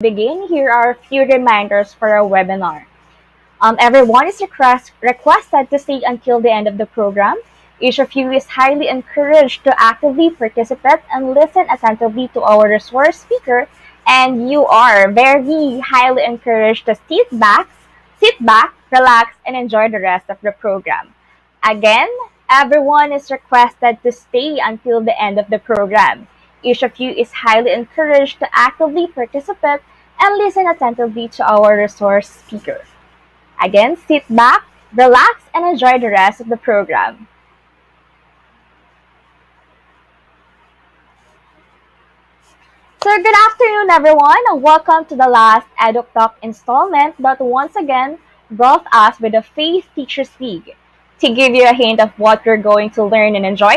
Begin, here are a few reminders for our webinar. Everyone is requested to stay until the end of the program. Each of you is highly encouraged to actively participate and listen attentively to our resource speaker, and you are very highly encouraged to sit back, relax, and enjoy the rest of the program. Again, everyone is requested to stay until the end of the program. Each of you is highly encouraged to actively participate and listen attentively to our resource speaker. Again, sit back, relax, and enjoy the rest of the program. So good afternoon, everyone, and welcome to the last EDUCTALK installment that once again brought us with the Faith Teachers League. To give you a hint of what we're going to learn and enjoy,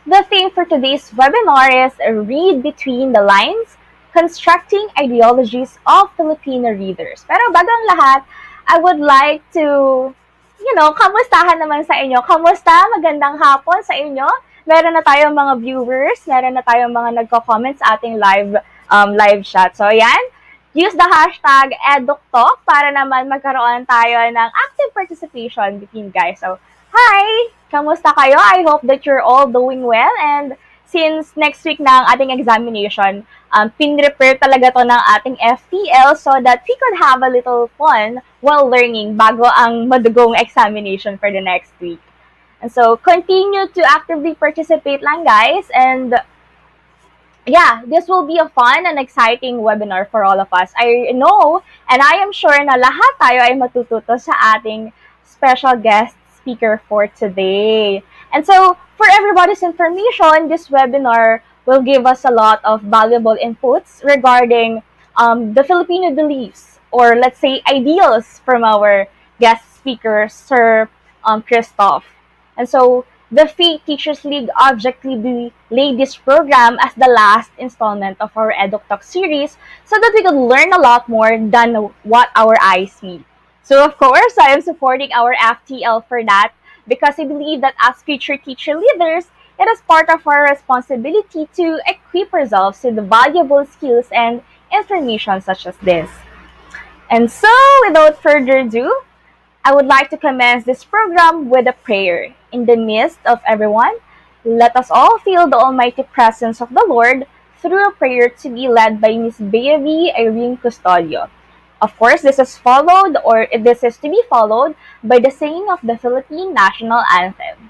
the theme for today's webinar is Read Between the Lines, Constructing Ideologies of Filipino Readers. Pero bago ang lahat, I would like to, kamustahan naman sa inyo. Kamusta? Magandang hapon sa inyo. Meron na tayong mga viewers, meron na tayong mga nagko-comment sa ating live chat. So, ayan, use the hashtag EDUCTALK para naman magkaroon tayo ng active participation between guys. So, hi! Kamusta kayo? I hope that you're all doing well, and since next week na ang ating examination, pinrepare talaga to ng ating FTL so that we could have a little fun while learning bago ang madugong examination for the next week. And so, continue to actively participate lang, guys. And yeah, this will be a fun and exciting webinar for all of us. I know and I am sure na lahat tayo ay matututo sa ating special guest speaker for today. And so, for everybody's information, this webinar will give us a lot of valuable inputs regarding the Filipino beliefs, or let's say ideals, from our guest speaker, Sir Christoph. And so, the Faith Teachers League objectively laid this program as the last installment of our EDUCTALK series so that we could learn a lot more than what our eyes meet. So, of course, I am supporting our FTL for that because I believe that as future teacher leaders, it is part of our responsibility to equip ourselves with valuable skills and information such as this. And so, without further ado, I would like to commence this program with a prayer. In the midst of everyone, let us all feel the almighty presence of the Lord through a prayer to be led by Miss Baby Irene Custodio. Of course, this is to be followed by the singing of the Philippine National Anthem.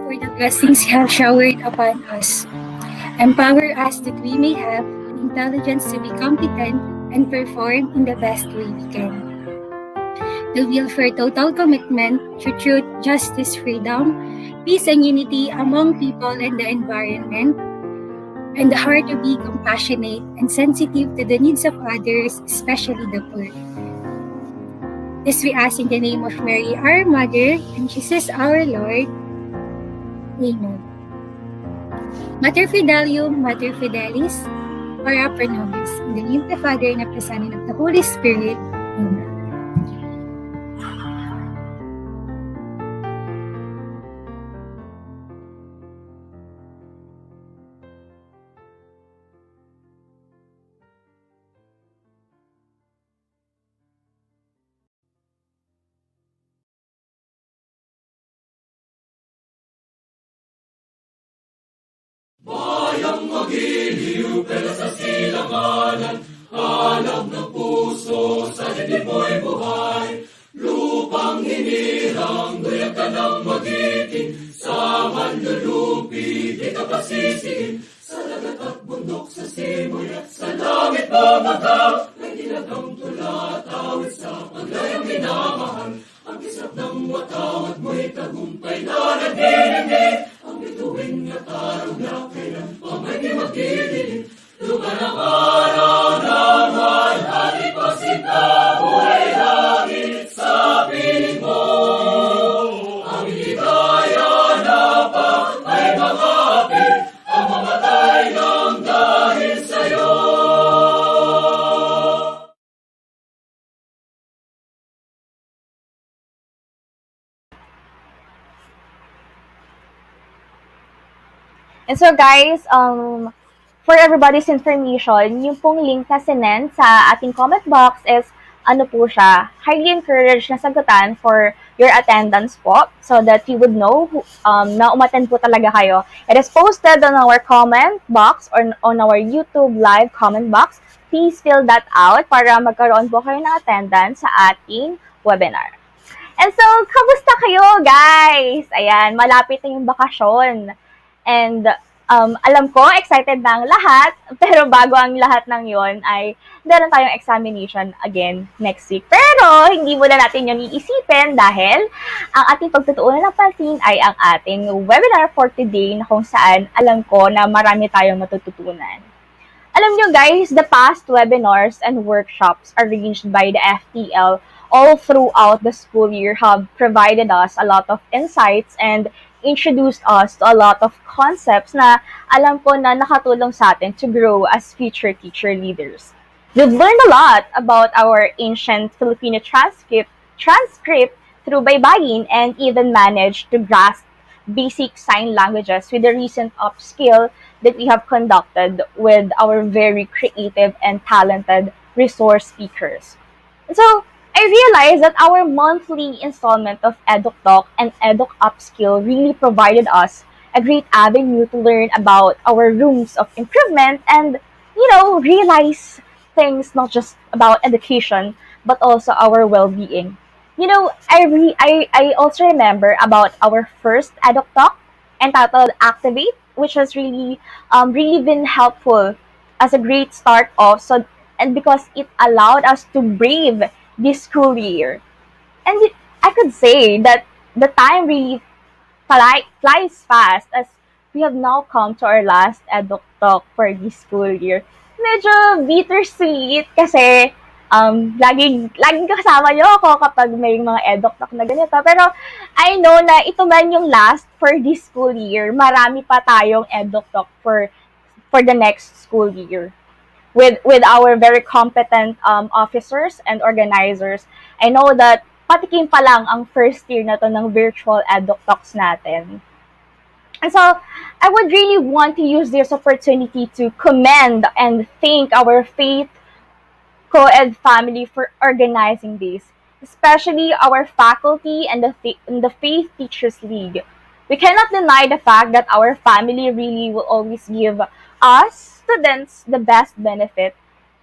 For the blessings you have showered upon us. Empower us that we may have intelligence to be competent and perform in the best way we can. The will for total commitment to truth, justice, freedom, peace, and unity among people and the environment, and the heart to be compassionate and sensitive to the needs of others, especially the poor. This we ask in the name of Mary, our Mother, and Jesus, our Lord. Amen. Mater Fidelium, Mater Fidelis, Ora Pro Nobis. In the name of the Father, and of the Son, and of the Holy Spirit. Amen. Bayang magiliw, pero sa silanganan, alam ng puso, sa dibdib mo'y buhay. Lupang hinirang, duyag ka ng magiting, sa manlulupi, di ka pasisiin. Sa lagat at bundok, sa simoy at sa langit bumagaw, may dilagang tula, tawid sa paglayang minamahal. Ang kisap ng watawat mo'y tagumpay na nagdidinig. Ang bituin at araw na kailan pa may di magdidinig. Lugar ng araw ng walhati pasinta, buhay langit sa piling mo. Ang ligaya na pa ay mga api, ang mamatay ng dahil sa'yo. And so guys, for everybody's information, yung pong link na sinend sa ating comment box is ano po siya, highly encouraged na sagutan for your attendance po so that you would know na umattend po talaga kayo. It is posted on our comment box or on our YouTube live comment box. Please fill that out para magkaroon po kayo ng attendance sa ating webinar. And so, kamusta kayo, guys? Ayan, malapit na yung bakasyon. And alam ko, excited na ang lahat. Pero bago ang lahat ng yon ay meron tayong examination again next week. Pero hindi muna natin yun iisipin dahil ang ating pagtutuunan ng pansin ay ang ating webinar for today na kung saan alam ko na marami tayong matututunan. Alam nyo guys, the past webinars and workshops arranged by the FTL all throughout the school year have provided us a lot of insights and introduced us to a lot of concepts na alam ko na nakatulong sa atin to grow as future teacher leaders. We've learned a lot about our ancient Filipino transcript through baybayin and even managed to grasp basic sign languages with the recent upskill that we have conducted with our very creative and talented resource speakers. So, I realized that our monthly installment of EDUCTALK and EDUCAPskill really provided us a great avenue to learn about our rooms of improvement and, realize things not just about education, but also our well-being. I also remember about our first EDUCTALK entitled Activate, which has really been helpful as a great start off. So, and because it allowed us to brave this school year. And I could say that the time really flies fast as we have now come to our last EDUC talk for this school year. Medyo bittersweet kasi laging kasama niyo ako kapag may mga EDUC talk na ganito. Pero I know na ito man yung last for this school year. Marami pa tayong EDUC talk for the next school year. With our very competent officers and organizers, I know that patikim pa lang ang first year na to ng virtual EDUC talks natin. And so, I would really want to use this opportunity to commend and thank our faith co-ed family for organizing this, especially our faculty and the Faith Teachers League. We cannot deny the fact that our family really will always give us, students, the best benefit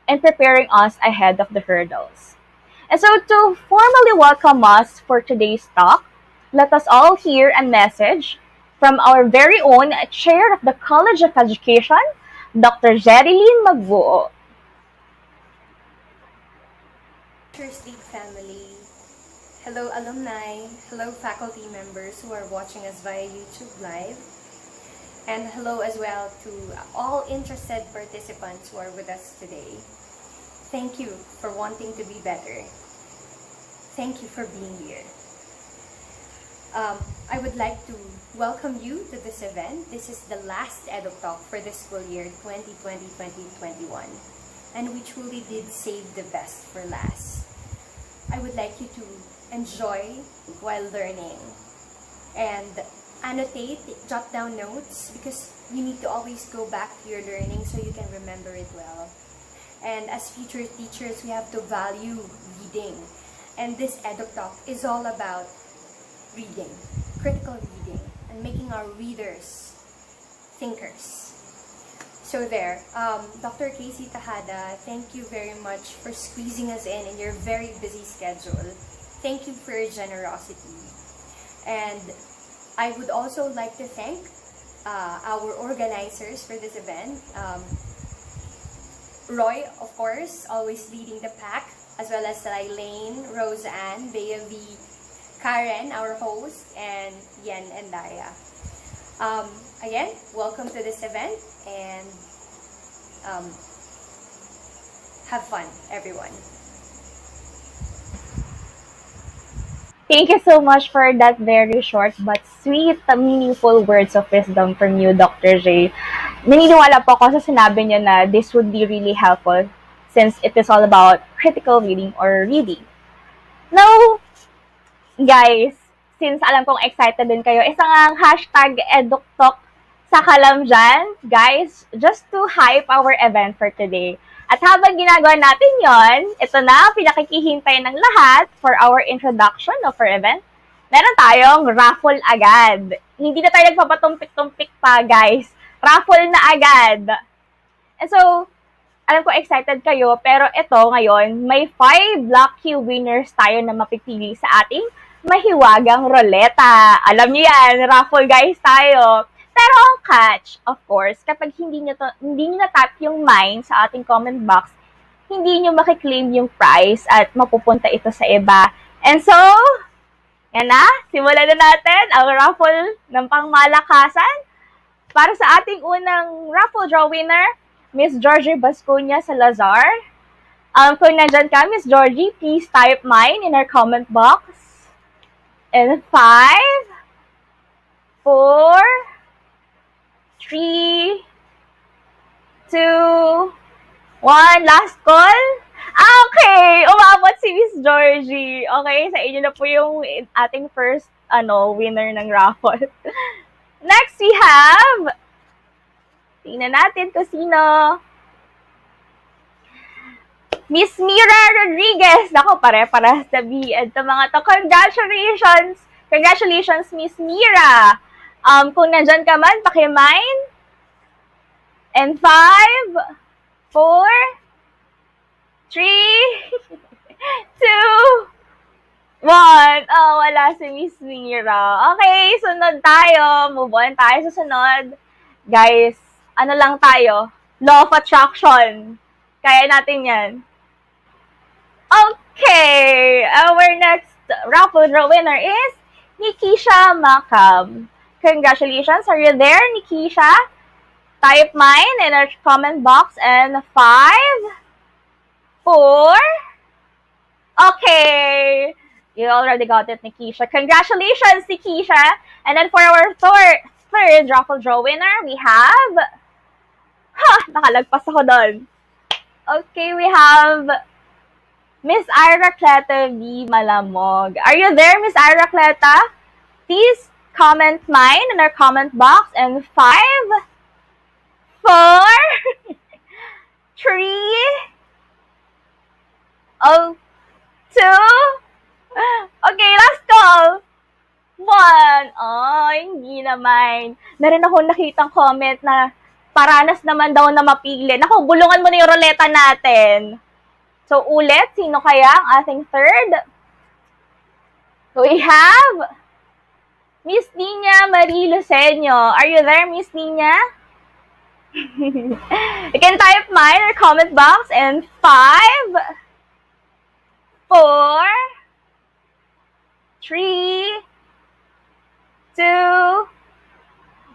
in preparing us ahead of the hurdles. And so to formally welcome us for today's talk, let us all hear a message from our very own Chair of the College of Education, Dr. Jerilyn Magbuo. Teachers League family, hello alumni, hello faculty members who are watching us via YouTube Live, and hello as well to all interested participants who are with us today. Thank you for wanting to be better. Thank you for being here. I would like to welcome you to this event. This is the last EDUCTALK for the school year 2020-2021, and we truly did save the best for last. I would like you to enjoy while learning and annotate, jot down notes, because you need to always go back to your learning so you can remember it well. And as future teachers, we have to value reading. And this EDUCTALK is all about reading, critical reading, and making our readers thinkers. So there, Dr. Casey Tejada, thank you very much for squeezing us in your very busy schedule. Thank you for your generosity. And I would also like to thank our organizers for this event. Roy, of course, always leading the pack, as well as Elaine, Roseanne, Bea V, Karen, our host, and Yen and Daya. Again, welcome to this event, and have fun, everyone. Thank you so much for that very short but sweet, meaningful words of wisdom from you, Dr. J. Naniniwala po ako sa sinabi niyo na this would be really helpful since it is all about critical reading or reading. Now, guys, since alam kong excited din kayo, isang hashtag EDUCTALK Saka lang dyan, guys, just to hype our event for today. At habang ginagawa natin yon, ito na, pinakikihintay ng lahat for our introduction of our event. Meron tayong raffle agad. Hindi na tayo nagpapatumpik-tumpik pa, guys. Raffle na agad. And so, alam ko excited kayo, pero ito ngayon, may 5 lucky winners tayo na mapipili sa ating mahiwagang roleta. Alam niyo yan, raffle guys tayo. Pero ang catch, of course, kapag hindi niyo na-tap yung mine sa ating comment box, hindi niyo makiklaim yung prize at mapupunta ito sa iba. And so, yan na, simulan na natin ang raffle ng pangmalakasan. Para sa ating unang raffle draw winner, Miss Georgie Bascuña Salazar. Kung nandyan ka, Miss Georgie, please type mine in our comment box. And 5, 4, 3, 2, 1. Last call. Okay, umabot si Miss Georgie. Okay, sa inyo na po yung ating first winner ng raffle. Next, we have, tingnan natin kung sino. Miss Mira Rodriguez. Nako, pare-parehas na B-ed sa mga to. Congratulations! Congratulations, Miss Mira! Kung nandyan ka man, paki-mine. And 5, 4, 3, 2, 1. Oh, wala si Miss Mira. Okay, sunod tayo. Move on tayo sa sunod. Guys, ano lang tayo? Law of attraction. Kaya natin yan. Okay, our next raffle draw winner is Nikisha Macab. Congratulations. Are you there, Nikisha? Type mine in our comment box. And 5, 4. Okay. You already got it, Nikisha. Congratulations, Nikisha. And then for our third raffle draw winner, we have... nakalagpas ako doon. Okay, we have Miss Ira Cleta V. Malamog. Are you there, Miss Ira Cleta? Please comment mine in our comment box. And 5, 4, 3, 2. Okay, last call. 1. Oh, hindi naman. Meron akong nakitang comment na paranas naman daw na mapili. Naku, bulungan mo na yung roleta natin. So, ulit, sino kaya ang ating third? We have Miss Nina Marie Luceño. Are you there, Miss Nina? You can type mine or comment box. And 5, 4, 3, 2,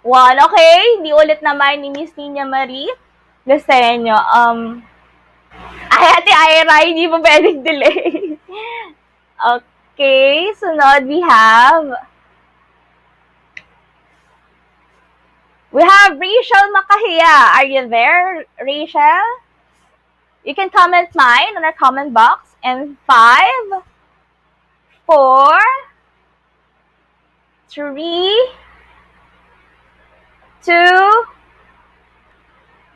1. Okay, hindi ulit naman ni Miss Nina Marie Luceño. Ay, Ate Ira, hindi mo pwedeng delay. Okay, sunod we have Rachel Makahiya. Are you there, Rachel? You can comment mine in our comment box. And 5, 4, 3, 2,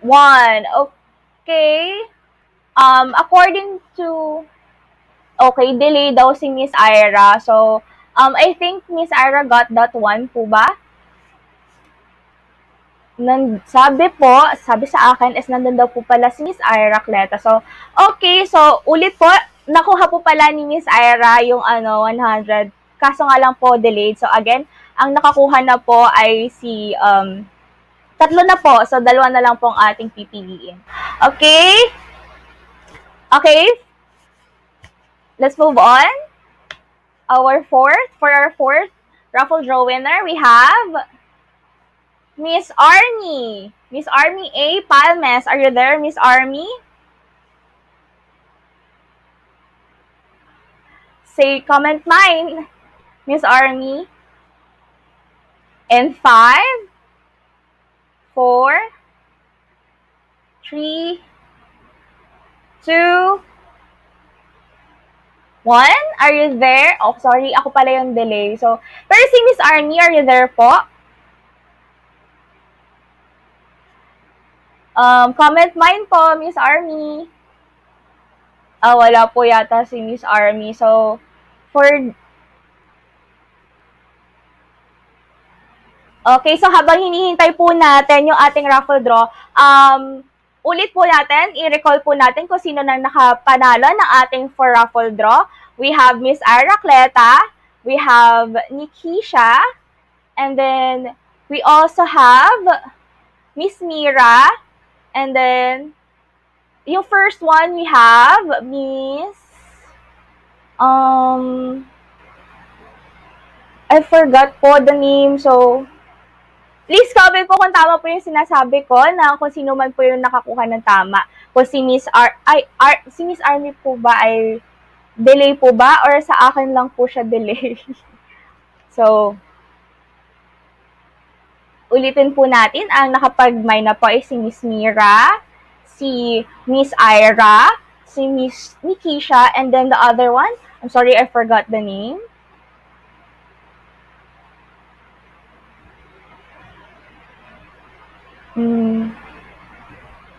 1. Okay. According to... Okay, delay daw si Miss Ira. So, I think Miss Ira got that one po ba? Sabi sa akin is nandun daw po pala si Miss Ira Cleta. So, okay. So, ulit po, nakuha po pala ni Miss Ira yung 100. Kaso nga lang po delayed. So, again, ang nakakuha na po ay si... tatlo na po. So, 2 na lang po ang ating pipiliin. Okay? Okay? Let's move on. For our fourth raffle draw winner, we have Miss Army. Miss Army A. Palmes. Are you there, Miss Army? Say, comment mine, Miss Army. And 5, 4, 3, 2, 1. Are you there? Oh, sorry. Ako pala yung delay. So, pero si Miss Army, are you there po? Comment mine po, Miss Army. Wala po yata si Miss Army. So, for okay, so habang hinihintay po natin yung ating raffle draw, ulit po natin, i-recall po natin kung sino nang nakapanalo ng ating for raffle draw. We have Miss Aracleta, we have Nikisha, and then we also have Miss Mira, and then yung first one we have Miss I forgot po the name, so please comment po kung tama po yung sinasabi ko na kung sino man po yung nakakuha ng tama. Kung si si Miss Army po ba ay delay po ba or sa akin lang po siya delay? So, ulitin po natin, ang nakapag-may na po ay si Miss Mira, si Miss Ira, si Miss Nikisha, and then the other one, I'm sorry, I forgot the name.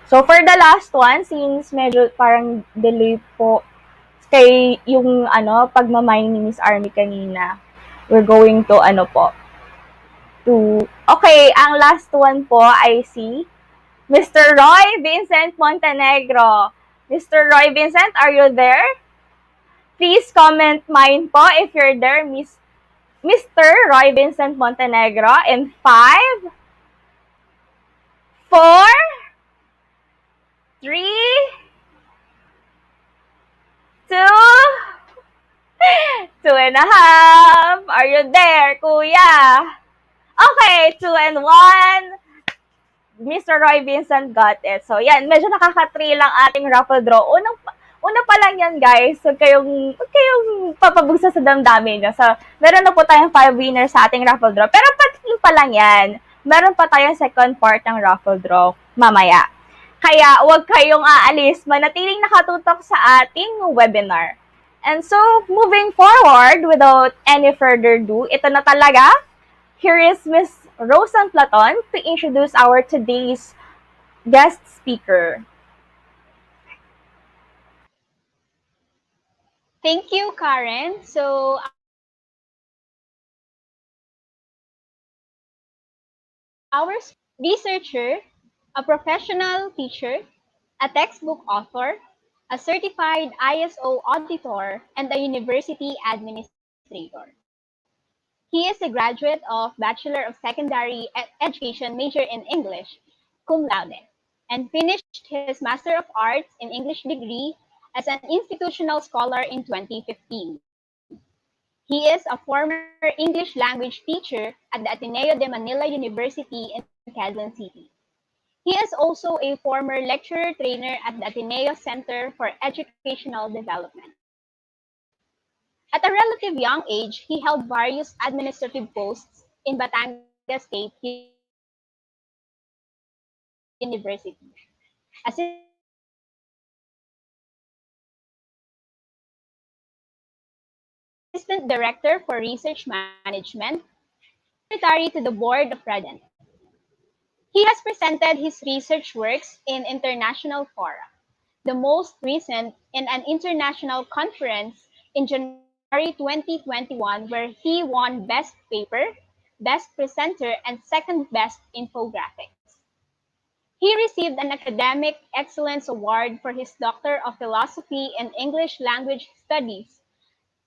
So, for the last one, since medyo parang delay po kay yung pagmamine ni Miss Army kanina, we're going to okay, ang last one po ay si Mr. Roy Vincent Montenegro. Mr. Roy Vincent, are you there? Please comment mine po if you're there, Mr. Roy Vincent Montenegro. In 5, 4, 3, 2, 2.5. Are you there, kuya? Okay, 2 and 1. Mr. Roy Vincent got it. So, yan. Medyo nakaka-thrill ang ating raffle draw. Una pa lang yan, guys. Huwag kayong papabugsa sa damdamin nyo. So, meron na po tayong 5 winners sa ating raffle draw. Pero patingin pa lang yan. Meron pa tayong second part ng raffle draw mamaya. Kaya, huwag kayong aalis. Manatiling nakatutok sa ating webinar. And so, moving forward, without any further ado, ito na talaga. Here is Miss Rosan Platon to introduce our today's guest speaker. Thank you, Karen. So, our researcher, a professional teacher, a textbook author, a certified ISO auditor, and a university administrator. He is a graduate of Bachelor of Secondary Education major in English, cum laude, and finished his Master of Arts in English degree as an institutional scholar in 2015. He is a former English language teacher at the Ateneo de Manila University in Quezon City. He is also a former lecturer trainer at the Ateneo Center for Educational Development. At a relative young age, he held various administrative posts in Batangas State University. Assistant Director for Research Management, Secretary to the Board of President. He has presented his research works in international fora, the most recent in an international conference in January 2021 where he won Best Paper, Best Presenter, and Second Best Infographics. He received an Academic Excellence Award for his Doctor of Philosophy in English Language Studies,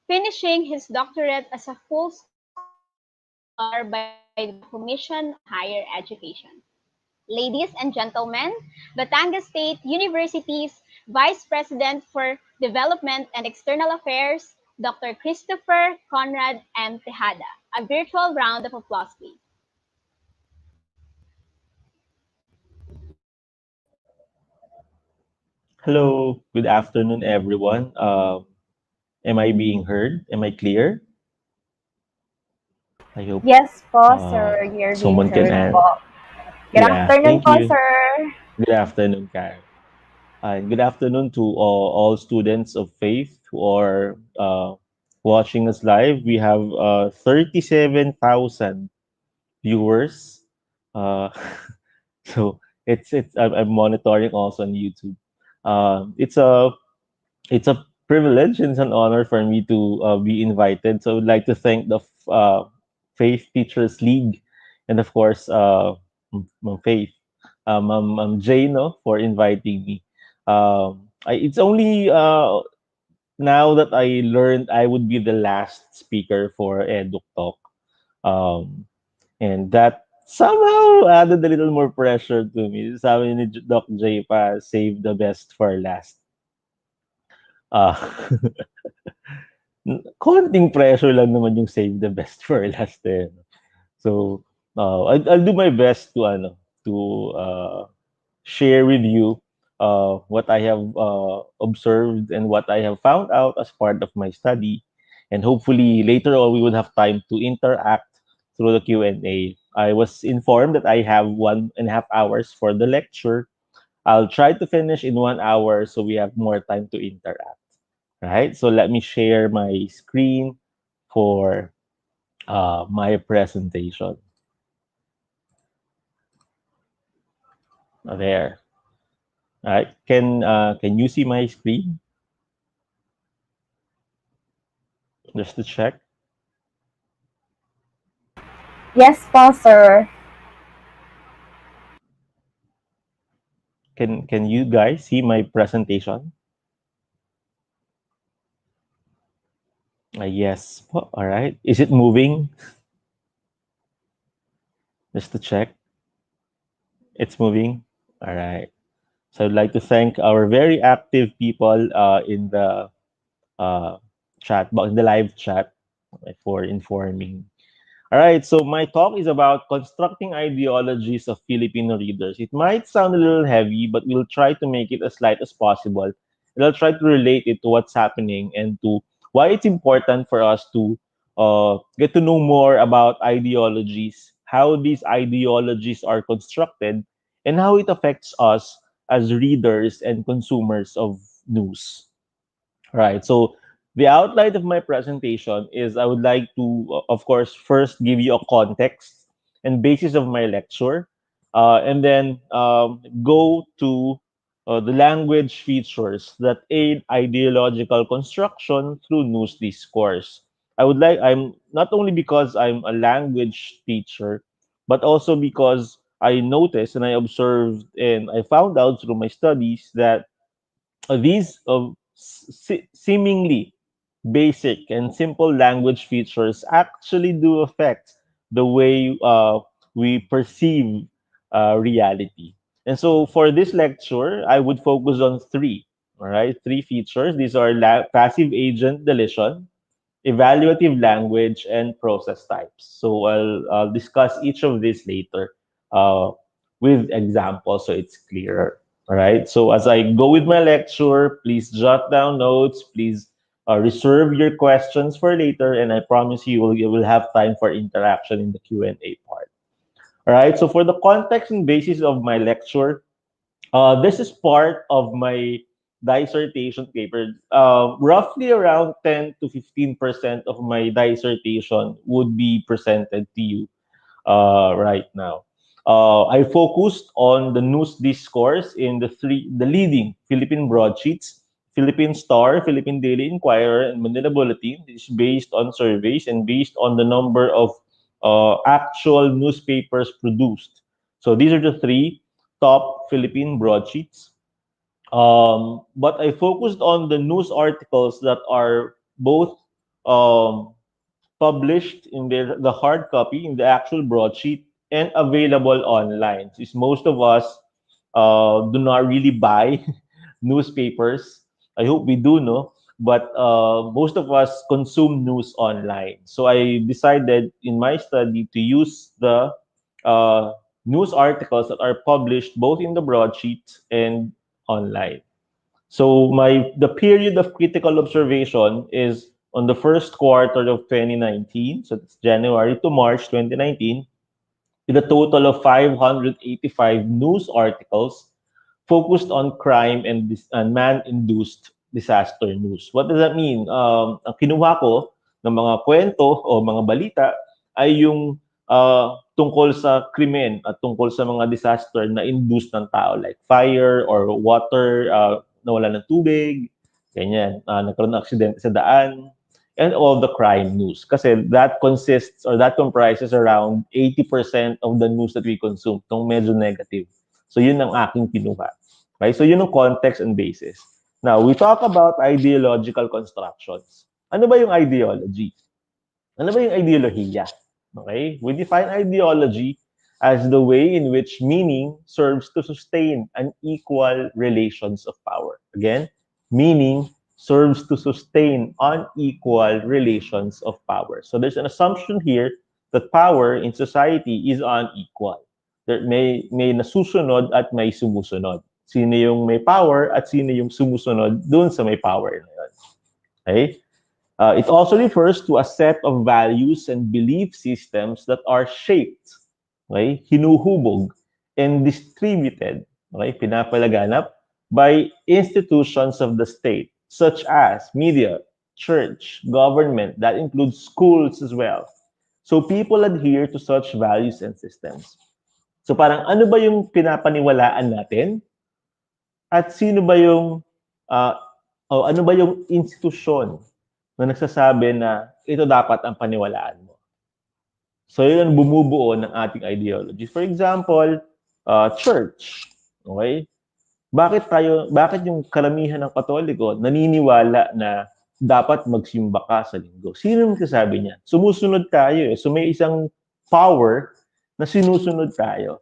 finishing his doctorate as a full scholar by the Commission on Higher Education. Ladies and gentlemen, Batangas State University's Vice President for Development and External Affairs, Dr. Christopher Conrad M. Tejada. A virtual round of applause, please. Hello, good afternoon, everyone. Am I being heard? Am I clear? I hope Yes po, sir. You're someone being can heard add. po. Good afternoon Thank po, you. sir. Good afternoon, Karen. And good afternoon to all students of faith who are watching us live. We have 37,000 viewers. Uh, so I'm monitoring also on YouTube. It's a privilege and it's an honor for me to be invited. So I would like to thank the Faith Teachers League and of course Faith, Jano for inviting me. It's only now that I learned I would be the last speaker for EDUCTALK. Um, and that somehow added a little more pressure to me. Sabi ni Doc J pa, save the best for last. Uh, konting pressure lang naman yung save the best for last eh. So, I'll do my best to to uh, share with you what I have observed and what I have found out as part of my study. And hopefully later on we would have time to interact through the Q&A. I was informed that I have 1.5 hours for the lecture. I'll try to finish in 1 hour so we have more time to interact. Right? So let me share my screen for my presentation. There. All right. Can you see my screen? Just to check. Yes po, sir. Can you guys see my presentation? Yes. All right. Is it moving? Just to check. It's moving. All right. So I'd like to thank our very active people in the uh, chat box, in the live chat, for informing. All right, so my talk is about constructing ideologies of Filipino readers. It might sound a little heavy, but we'll try to make it as light as possible. And I'll try to relate it to what's happening and to why it's important for us to get to know more about ideologies, how these ideologies are constructed, and how it affects us as readers and consumers of news. Right. So the outline of my presentation is I would like to, of course, first give you a context and basis of my lecture, and then go to the language features that aid ideological construction through news discourse. I'm not only because I'm a language teacher, but also because I noticed and I observed and I found out through my studies that these seemingly basic and simple language features actually do affect the way we perceive reality. And so for this lecture, I would focus on three. All right, three features. These are passive agent deletion, evaluative language, and process types. So I'll discuss each of these later uh, with examples so it's clearer. All right. So as I go with my lecture, please jot down notes. Please reserve your questions for later, and I promise you will have time for interaction in the Q&A part. All right. So for the context and basis of my lecture, this is part of my dissertation paper. Roughly around 10 to 15% of my dissertation would be presented to you right now. I focused on the news discourse in the leading Philippine broadsheets, Philippine Star, Philippine Daily Inquirer, and Manila Bulletin. This is based on surveys and based on the number of actual newspapers produced. So these are the three top Philippine broadsheets. But I focused on the news articles that are both um, published in the hard copy, in the actual broadsheet, and available online. Since most of us do not really buy newspapers. I hope we do, no? But most of us consume news online. So I decided in my study to use the uh, news articles that are published both in the broadsheet and online. So the period of critical observation is on the first quarter of 2019, so it's January to March 2019, with a total of 585 news articles focused on crime and man-induced disaster news. What does that mean? Ang kinuha ko ng mga kwento o mga balita ay yung tungkol sa krimen at tungkol sa mga disaster na induced ng tao like fire or water, nawala ng tubig, ganyan, nagkaroon ng aksidente sa daan, and all the crime news. Kasi that consists or that comprises around 80% of the news that we consume, itong medyo negative. So yun ang aking kinuha. Okay? So yun ang context and basis. Now, we talk about ideological constructions. Ano ba yung ideology? Ano ba yung ideolohiya? Okay? We define ideology as the way in which meaning serves to sustain unequal relations of power. Again, meaning serves to sustain unequal relations of power. So there's an assumption here that power in society is unequal. There may nasusunod at may sumusunod. Sino yung may power at sino yung sumusunod dun sa may power na yun. Okay? It also refers to a set of values and belief systems that are shaped, okay, hinuhubog, and distributed, okay, pinapalaganap by institutions of the state, such as media, church, government, that includes schools as well. So people adhere to such values and systems. So parang ano ba yung pinapaniwalaan natin? At sino ba yung, ano ba yung institusyon na nagsasabi na ito dapat ang paniwalaan mo. So yun ang bumubuo ng ating ideology. For example, church. Okay? Bakit yung karamihan ng Katoliko naniniwala na dapat magsimba ka sa linggo? Sino nagsasabi niya? Sumusunod tayo eh. So may isang power na sinusunod tayo.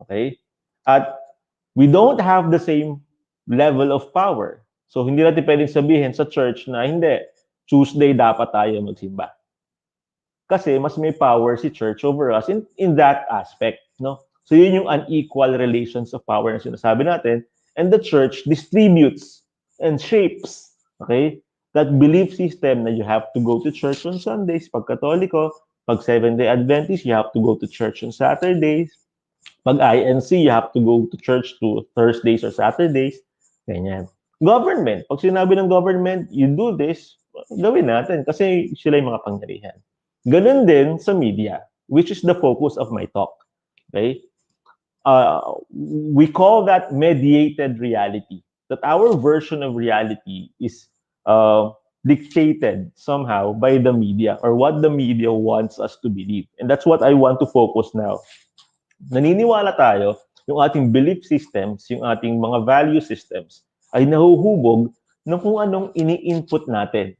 Okay? At we don't have the same level of power. So hindi natin pwedeng sabihin sa church na hindi, Tuesday dapat tayo magsimba. Kasi mas may power si church over us in that aspect, no? So yun yung unequal relations of power na sinasabi natin, and the church distributes and shapes, okay, that belief system na you have to go to church on Sundays, pag Katoliko, pag Seventh-day Adventist, you have to go to church on Saturdays, pag INC, you have to go to church to Thursdays or Saturdays, ganyan. Government, pag sinabi ng government, you do this, gawin natin kasi sila yung mga pangyarihan. Ganun din sa media, which is the focus of my talk. Okay? We call that mediated reality. That our version of reality is dictated somehow by the media or what the media wants us to believe. And that's what I want to focus now. Naniniwala tayo, yung ating belief systems, yung ating mga value systems, ay nahuhubog ng kung anong ini-input natin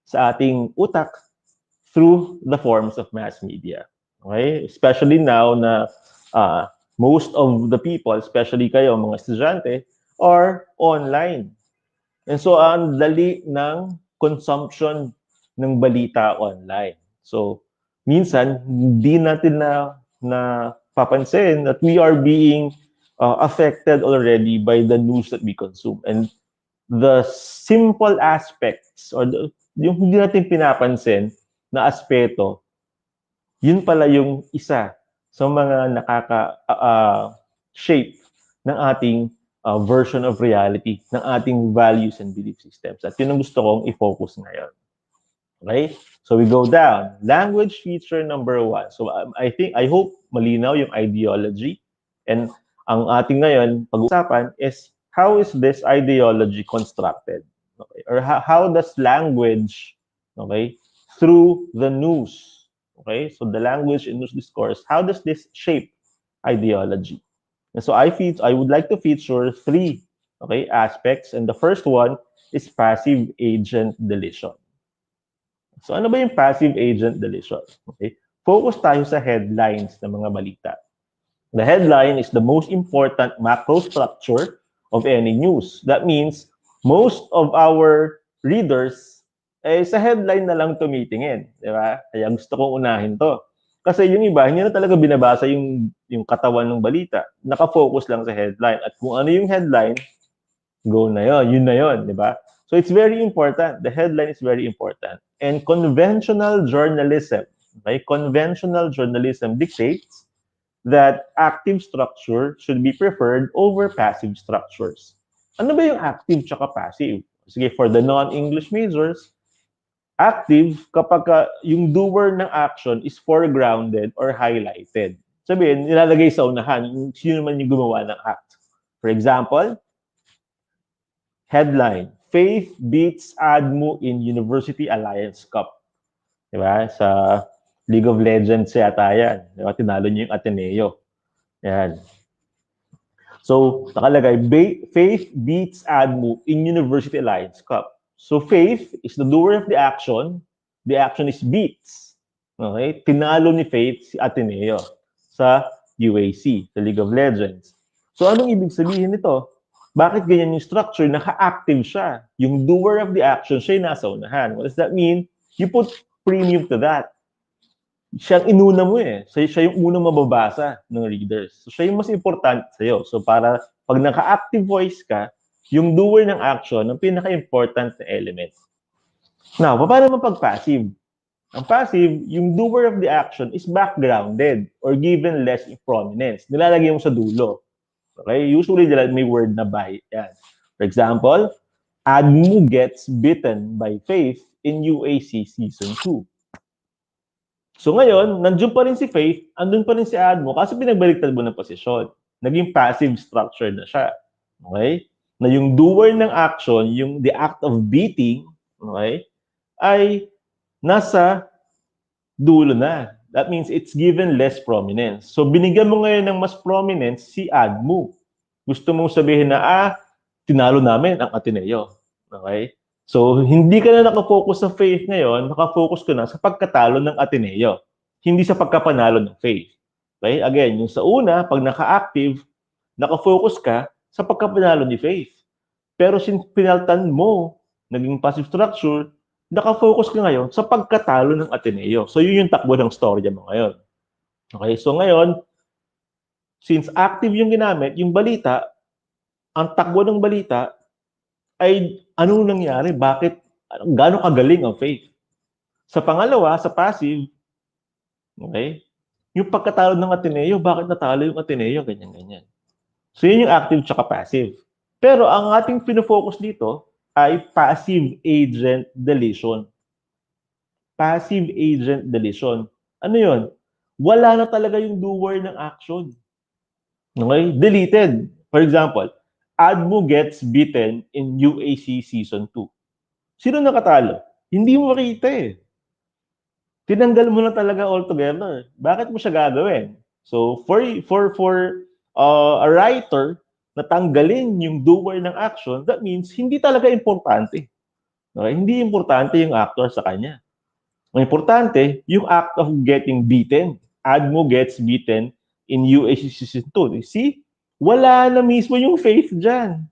sa ating utak through the forms of mass media. Okay? Especially now na most of the people, especially kayo, mga estudyante, are online. And so, ang dali ng consumption ng balita online. So, minsan, hindi natin na papansin that we are being affected already by the news that we consume. And the simple aspects or yung hindi natin pinapansin na aspeto, yun pala yung isa sa mga nakaka-shape ng ating version of reality, ng ating values and belief systems. At yun ang gusto kong i-focus ngayon. Okay? So we go down. Language feature number 1. So I hope malinaw yung ideology. And ang ating ngayon pag-usapan is how is this ideology constructed? Okay? Or how does language, okay, through the news, okay? So the language in news discourse, how does this shape ideology? And so I would like to feature 3, okay, aspects. And the first one is passive agent deletion. So ano ba yung passive agent deletion? Okay? Focus tayo sa headlines ng mga balita. The headline is the most important macro structure of any news. That means most of our readers sa headline na lang tumitingin, di ba? Kaya gusto kong unahin to. Kasi yung iba, hindi na talaga binabasa yung katawan ng balita. Nakafocus lang sa headline. At kung ano yung headline, go na yun na yun, di ba? So it's very important. The headline is very important. And conventional journalism, okay? Conventional journalism dictates that active structure should be preferred over passive structures. Ano ba yung active tsaka passive? Sige, for the non-English majors, Active kapag yung doer ng action is foregrounded or highlighted. Sabihin, nilalagay sa unahan, sino man yung gumawa ng act. For example, headline, Faith beats ADMO in University Alliance Cup. Diba? Sa League of Legends yata yan. Diba? Tinalo niyo yung Ateneo. Yan. So, nakalagay, Faith beats ADMO in University Alliance Cup. So, Faith is the doer of the action. The action is beats. Okay? Tinalo ni Faith si Ateneo sa UAC, sa League of Legends. So, anong ibig sabihin nito? Bakit ganyan yung structure? Naka-active siya. Yung doer of the action, siya yung nasa unahan. What does that mean? You put premium to that. Siya ang inuna mo eh. Siya yung unang mababasa ng readers. So, siya yung mas important sa'yo. So, para pag naka-active voice ka, yung doer ng action, ang pinaka-important na element. Now, paano mo pag-passive? Ang passive, yung doer of the action is backgrounded or given less prominence. Nilalagay mo sa dulo. Okay? Usually, may word na by. Yan. For example, ADMO gets bitten by Faith in UAC Season 2. So ngayon, nandiyan pa rin si Faith, andun pa rin si ADMO, kasi pinagbaliktad mo ng posisyon. Naging passive structure na siya. Okay? Na yung doer ng action, yung the act of beating, okay, ay nasa dulo na. That means it's given less prominence. So binigyan mo ngayon ng mas prominence si ADMO. Gusto mong sabihin na, tinalo namin ang Ateneo. Okay? So, hindi ka na nakafocus sa Faith ngayon, nakafocus ka na sa pagkatalo ng Ateneo. Hindi sa pagkapanalo ng Faith. Okay? Again, yung sa una, pag naka-active, nakafocus ka sa pagkapanalo ni Faith. Pero since pinaltan mo, naging passive structure, nakafocus ka ngayon sa pagkatalo ng Ateneo. So, yun yung takbo ng storya mo ngayon. Okay? So, ngayon, since active yung ginamit, yung balita, ang takbo ng balita ay anong nangyari? Bakit? Gaano kagaling ang Faith? Sa pangalawa, sa passive, okay, yung pagkatalo ng Ateneo, bakit natalo yung Ateneo? Ganyan-ganyan. So, yun yung active tsaka passive. Pero ang ating pinofocus dito ay passive agent deletion. Passive agent deletion. Ano yun? Wala na talaga yung doer ng action. Okay? Deleted. For example, ADMO gets beaten in UAC Season 2. Sino nakatalo? Hindi mo makita eh. Tinanggal mo na talaga altogether. Bakit mo siya gagawin? So, for a writer na tanggalin yung doer ng action, that means hindi talaga importante. Okay? Hindi importante yung actor sa kanya. Ang importante, yung act of getting beaten. ADMO gets beaten in UAC Season 2. See? Wala na mismo yung Faith dyan.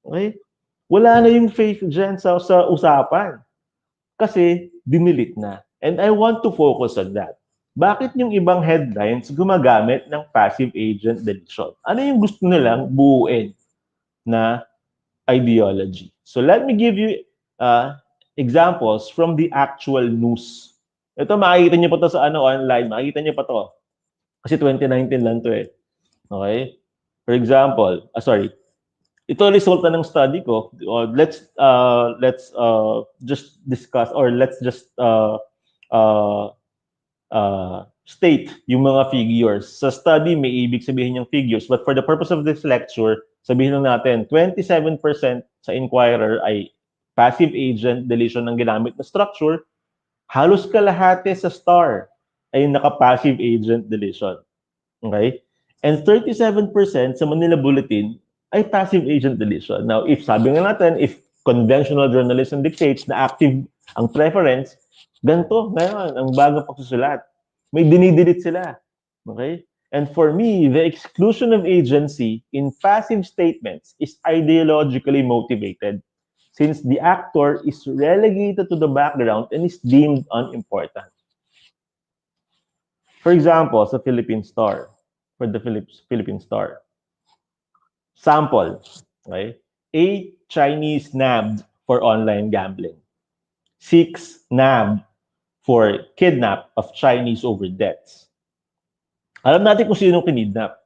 Okay? Wala na yung Faith dyan sa usapan. Kasi, dinilit na. And I want to focus on that. Bakit yung ibang headlines gumagamit ng passive agent deletion? Ano yung gusto nilang buuin na ideology? So let me give you examples from the actual news. Ito, makikita niyo pa to sa online. Makikita niyo pa to. Kasi 2019 lang to eh. Okay? For example, ito resulta ng study ko. Let's just discuss or let's just state yung mga figures. Sa study, may ibig sabihin yung figures. But for the purpose of this lecture, sabihin lang natin, 27% sa Inquirer ay passive agent deletion ng ginamit na structure. Halos kalahati sa Star ay naka-passive agent deletion. Okay? And 37% sa Manila Bulletin ay passive agent deletion. Now, if sabi nga natin, if conventional journalism dictates na active ang preference, ganito, ngayon, ang bagong pagsusulat. May dinidelete sila. Okay? And for me, the exclusion of agency in passive statements is ideologically motivated since the actor is relegated to the background and is deemed unimportant. For example, sa Philippine Star, for the Philippine Star. Sample, okay? 8 Chinese nabbed for online gambling. 6 nabbed for kidnap of Chinese over debts. Alam natin kung sino kinidnap.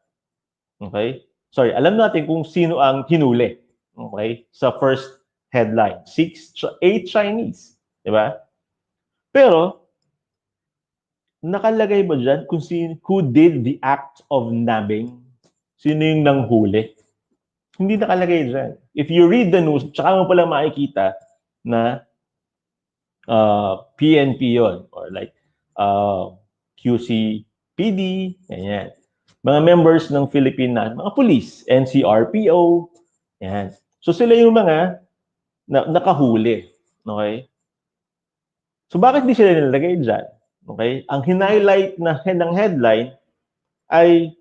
Okay? Sorry, alam natin kung sino ang hinuli. Okay? Sa first headline. 8 Chinese. Diba? Pero, nakalagay ba dyan kung who did the act of nabbing? Sino yung nanghuli? Hindi nakalagay dyan. If you read the news, tsaka mo pala makikita na PNP yon or like QCPD, ganyan. Mga members ng Philippine mga police, NCRPO, yan. So sila yung mga nakahuli. Okay? So bakit di sila nilagay dyan? Okay? Ang hinighlight ng headline ay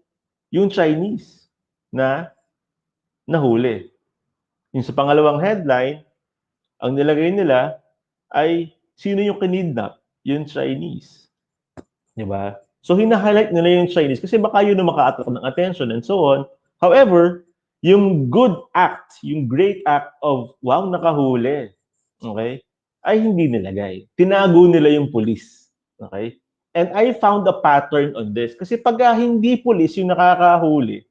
yung Chinese na nahuli. Yung sa pangalawang headline, ang nilagay nila ay sino yung kinidnap? Yung Chinese. Diba? So, hina-highlight nila yung Chinese kasi baka yun na maka-attract ng attention and so on. However, yung good act, yung great act of, wow, nakahuli, okay, ay hindi nilagay. Tinago nila yung police. Okay? And I found a pattern on this. Kasi pag hindi police yung nakakahuli,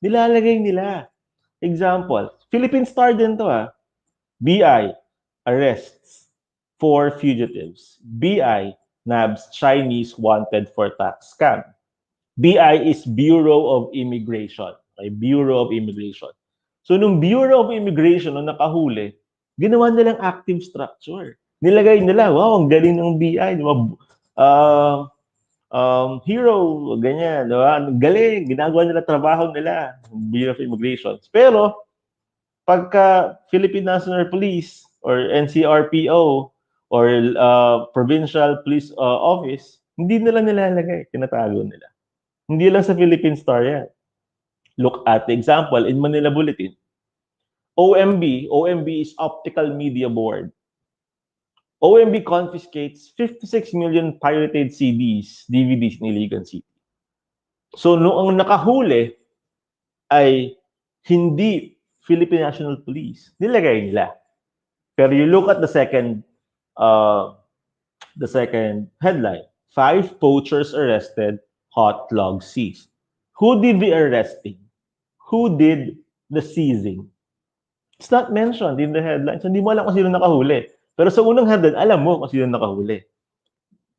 nilalagay nila. Example, Philippine Star din to BI arrests 4 fugitives. BI nabs Chinese wanted for tax scam. BI is Bureau of Immigration. Okay? Bureau of Immigration. So, nung Bureau of Immigration, nung nakahuli, ginawa nilang active structure. Nilagay nila, wow, ang galing ng BI. Di ba? Hero, ganyan. Di ba? Galing, ginagawa nila trabaho nila. Bureau of Immigration. Pero, pagka Philippine National Police or NCRPO or Provincial Police Office, hindi nila nilalagay, tinatago nila. Hindi lang sa Philippine Star yan. Look at the example in Manila Bulletin. OMB is Optical Media Board. OMB confiscates 56 million pirated CDs, DVDs in Iligan City. So, noong nakahuli ay hindi Philippine National Police, nilagay nila. Pero you look at the second headline, 5 poachers arrested, hot log seized. Who did the arresting? Who did the seizing? It's not mentioned in the headline. So, hindi mo alam kung sino nakahuli. Pero sa unang headline, alam mo kung sino nakahuli.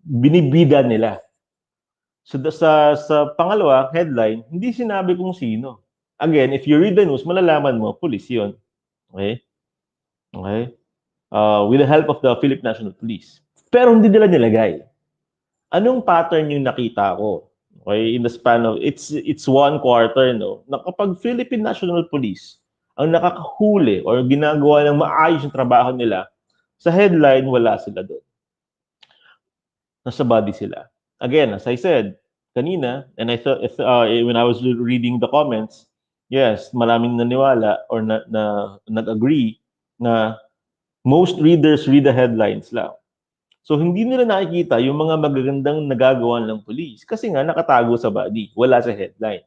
Binibida nila. So, sa pangalawa headline, hindi sinabi kung sino. Again, if you read the news, malalaman mo, police yun. Okay? Okay? With the help of the Philippine National Police. Pero hindi nila nilagay. Anong pattern yung nakita ko? Okay, in the span of, it's 1 quarter, no? Na kapag Philippine National Police ang nakakahuli or ginagawa ng maayos yung trabaho nila, sa headline, wala sila doon. Nasa body sila. Again, as I said kanina, and I thought, when I was reading the comments, yes, maraming naniwala or nag-agree na most readers read the headlines lang. So, hindi nila nakikita yung mga magagandang nagagawa ng police kasi nga nakatago sa body, wala sa headline.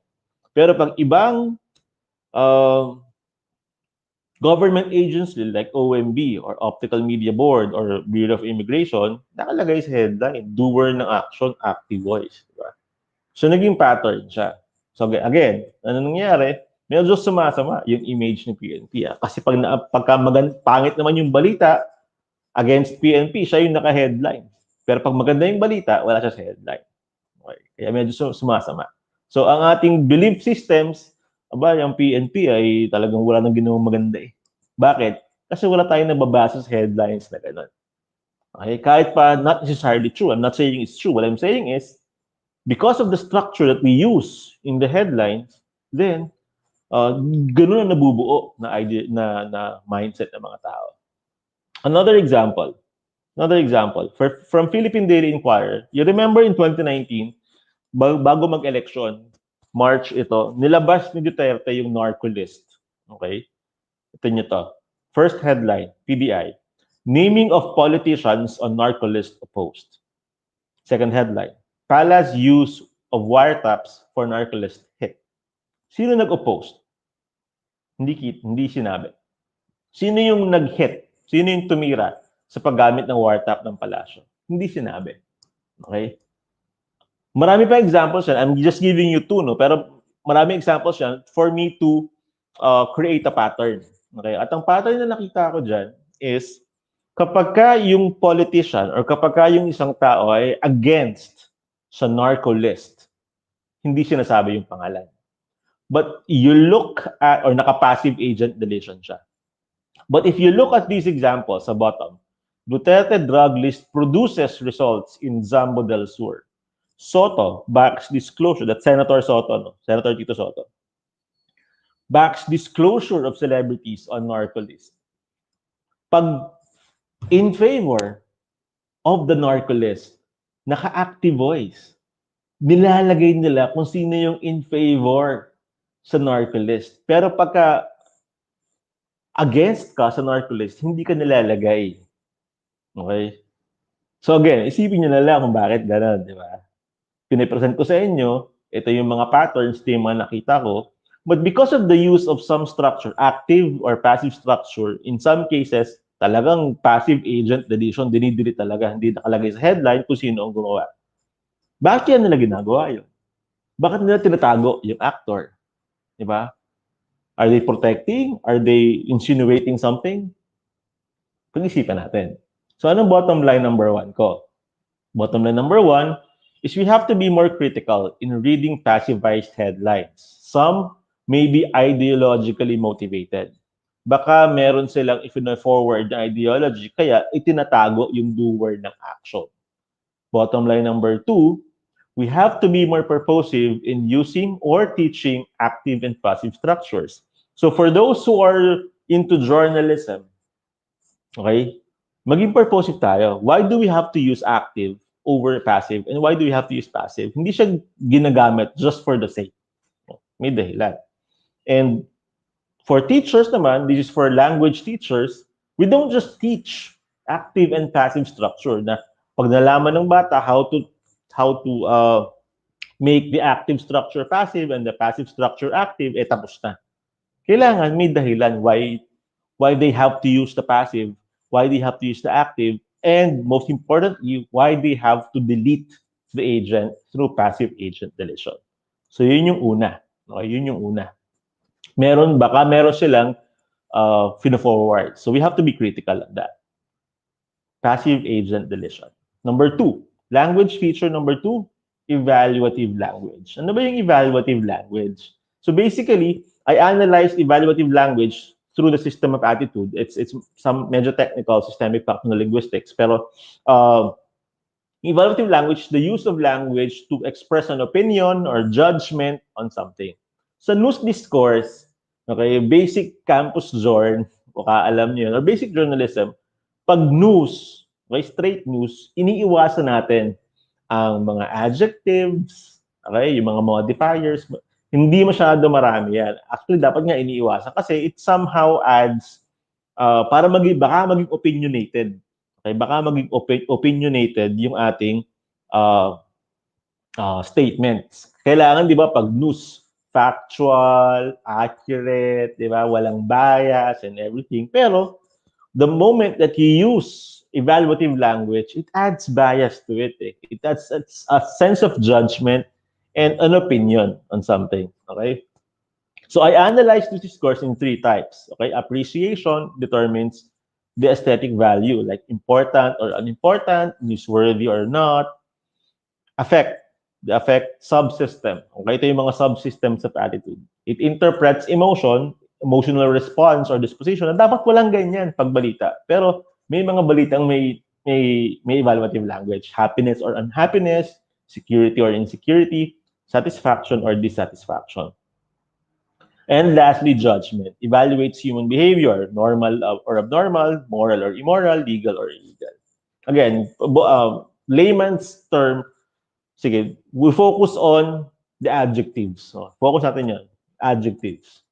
Pero pag ibang government agency like OMB or Optical Media Board or Bureau of Immigration, nakalagay sa headline, doer ng action, active voice. Diba? So, naging pattern siya. So, again, ano nangyari? Medyo sumasama yung image ng PNP. Kasi pangit naman yung balita, against PNP, siya yung naka-headline. Pero pag maganda yung balita, wala siya sa headline. Okay. Kaya medyo sumasama. So, ang ating belief systems, yung PNP ay talagang wala nang ginawang maganda eh. Bakit? Kasi wala tayong nababasa sa headlines na gano'n. Okay? Kahit pa not necessarily true. I'm not saying it's true. What I'm saying is, because of the structure that we use in the headlines, then, gano'n ang nabubuo na idea, na mindset ng mga tao. Another example from Philippine Daily Inquirer. You remember in 2019, bago mag-election, March ito, nilabas ni Duterte yung narco list. Okay? Ito nyo to. First headline, PDI. Naming of politicians on narco list opposed. Second headline, Palace use of wiretaps for narco list hit. Sino nag-oppose? Hindi sinabi. Sino yung nag-hit? Sino yung tumira sa paggamit ng wiretap ng palasyo? Hindi sinabi. Okay? Marami pa examples yan. I'm just giving you 2, no? Pero marami examples yan for me to create a pattern. Okay? At ang pattern na nakita ko dyan is Kapag ka yung politician or kapag ka yung isang tao ay against sa narco list, hindi sinasabi yung pangalan. But you look at, or naka-passive agent deletion siya. But if you look at these examples sa bottom, Duterte drug list produces results in Zambo del Sur. Soto backs disclosure, that's Senator Soto, no? Senator Tito Soto, backs disclosure of celebrities on narco list. Pag in favor of the narco list, naka-active voice. Nilalagay nila kung sino yung in favor sa narco list. Pero pagka against ka sa narco list, hindi ka nilalagay. Okay? So again, isipin nyo na lang kung bakit gano'n, di ba? Pinipresent ko sa inyo, ito yung mga patterns, ito yung mga nakita ko. But because of the use of some structure, active or passive structure, in some cases, talagang passive agent deletion, dinidili talaga, hindi nakalagay sa headline kung sino ang gumawa. Bakit yan nila ginagawa yun? Bakit nila tinatago yung actor? Di ba? Are they protecting? Are they insinuating something? Pag-isipan natin. So, anong bottom line number 1 ko? Bottom line number 1 is we have to be more critical in reading passivized headlines. Some may be ideologically motivated. Baka meron silang if-forward na ideology, kaya itinatago yung doer ng action. Bottom line number 2, we have to be more purposive in using or teaching active and passive structures. So for those who are into journalism, okay, maging purposive tayo. Why do we have to use active over passive? And why do we have to use passive? Hindi siya ginagamit just for the sake. May dahilan. And for teachers naman, this is for language teachers, we don't just teach active and passive structure na pag nalaman ng bata how to make the active structure passive and the passive structure active, tapos na. Kailangan may dahilan why they have to use the passive, why they have to use the active, and most importantly, why they have to delete the agent through passive agent deletion. So yun yung una. Okay, yun yung una. Baka meron silang forward. So we have to be critical of that. Passive agent deletion. Number 2, language feature number 2, evaluative language. Ano ba yung evaluative language? So basically, I analyzed evaluative language through the system of attitude. It's some medyo technical, systemic functional linguistics. Pero evaluative language, the use of language to express an opinion or judgment on something. Sa news discourse, okay, basic campus journ, baka alam niyo, or basic journalism, pag news, okay, straight news, iniiwasan natin ang mga adjectives, okay, yung mga modifiers, hindi masyado marami yan. Actually, dapat nga iniiwasan kasi it somehow adds, baka maging opinionated. Okay, baka maging opinionated yung ating statements. Kailangan, di ba, pag news, factual, accurate, di ba, walang bias and everything. Pero, the moment that you use evaluative language, it adds bias to it. It adds a sense of judgment and an opinion on something. Okay? So I analyzed this discourse in 3 types. Okay? Appreciation determines the aesthetic value, like important or unimportant, newsworthy or not. Affect, the affect subsystem. Okay? Ito yung mga subsystems of attitude. It interprets emotion, emotional response or disposition, na dapat walang ganyan pag balita. Pero may mga balitang may evaluative language. Happiness or unhappiness, security or insecurity, satisfaction or dissatisfaction. And lastly, judgment. Evaluates human behavior, normal or abnormal, moral or immoral, legal or illegal. Again, layman's term, sige, we focus on the adjectives. So, focus natin yan. Adjectives.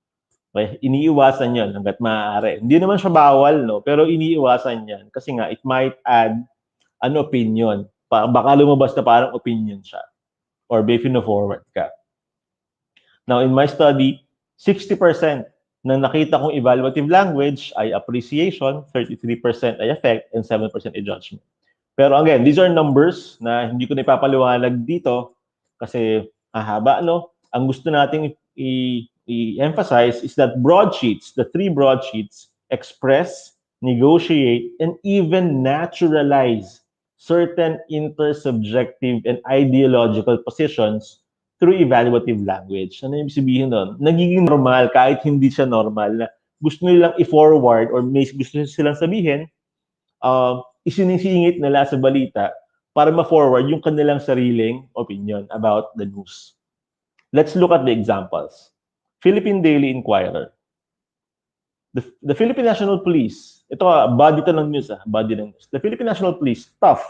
Okay? Iniiwasan yan hanggat maaari. Hindi naman siya bawal, no? Pero iniiwasan yan kasi nga, it might add an opinion. Baka lumabas na parang opinion siya. Or may forward ka. Now, in my study, 60% na nakita kong evaluative language ay appreciation, 33% ay affect, and 7% ay judgment. Pero again, these are numbers na hindi ko na ipapaliwanag dito kasi hahaba, no? Ang gusto nating i-emphasize is that broadsheets, the 3 broadsheets, express negotiate, and even naturalize certain intersubjective and ideological positions through evaluative language. Ano yung sabihin nun? Nagiging normal kahit hindi siya normal na gusto nilang i-forward or may gusto silang sabihin, isinisingit nila sa balita para ma-forward yung kanilang sariling opinion about the news. Let's look at the examples. Philippine Daily Inquirer. The Philippine National Police, ito body to ng news, body ng news. The Philippine National Police, tough,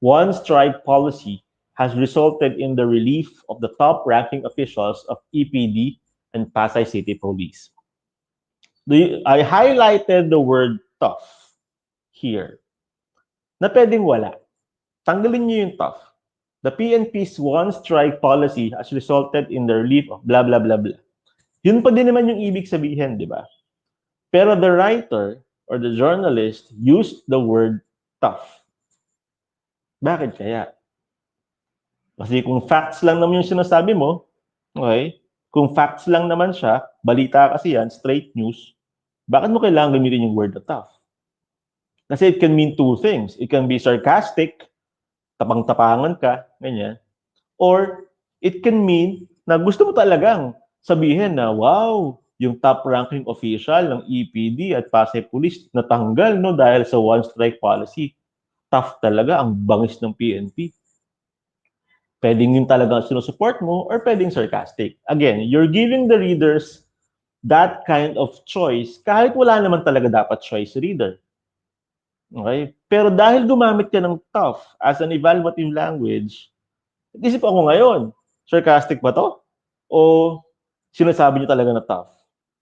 one-strike policy has resulted in the relief of the top-ranking officials of EPD and Pasay City Police. I highlighted the word tough here na pwedeng wala. Tanggalin niyo yung tough. The PNP's one-strike policy has resulted in the relief of blah, blah, blah, blah. Yun pa din naman yung ibig sabihin, di ba? Pero the writer or the journalist used the word tough. Bakit kaya? Kasi kung facts lang naman yung sinasabi mo, okay? Kung facts lang naman siya, balita kasi yan, straight news, bakit mo kailangan gamitin yung word na tough? Kasi it can mean two things. It can be sarcastic, tapang-tapangan ka, ganyan. Or it can mean na gusto mo talagang sabihin na, wow, yung top-ranking official ng EPD at Pasay Police natanggal no dahil sa one-strike policy. Tough talaga, ang bangis ng PNP. Pwedeng yun talaga sinusupport mo or pwedeng sarcastic. Again, you're giving the readers that kind of choice kahit wala naman talaga dapat choice reader. Okay? Pero dahil gumamit ka ng tough as an evaluative language, isip ako ngayon, sarcastic ba to? O sinasabi niyo talaga na tough?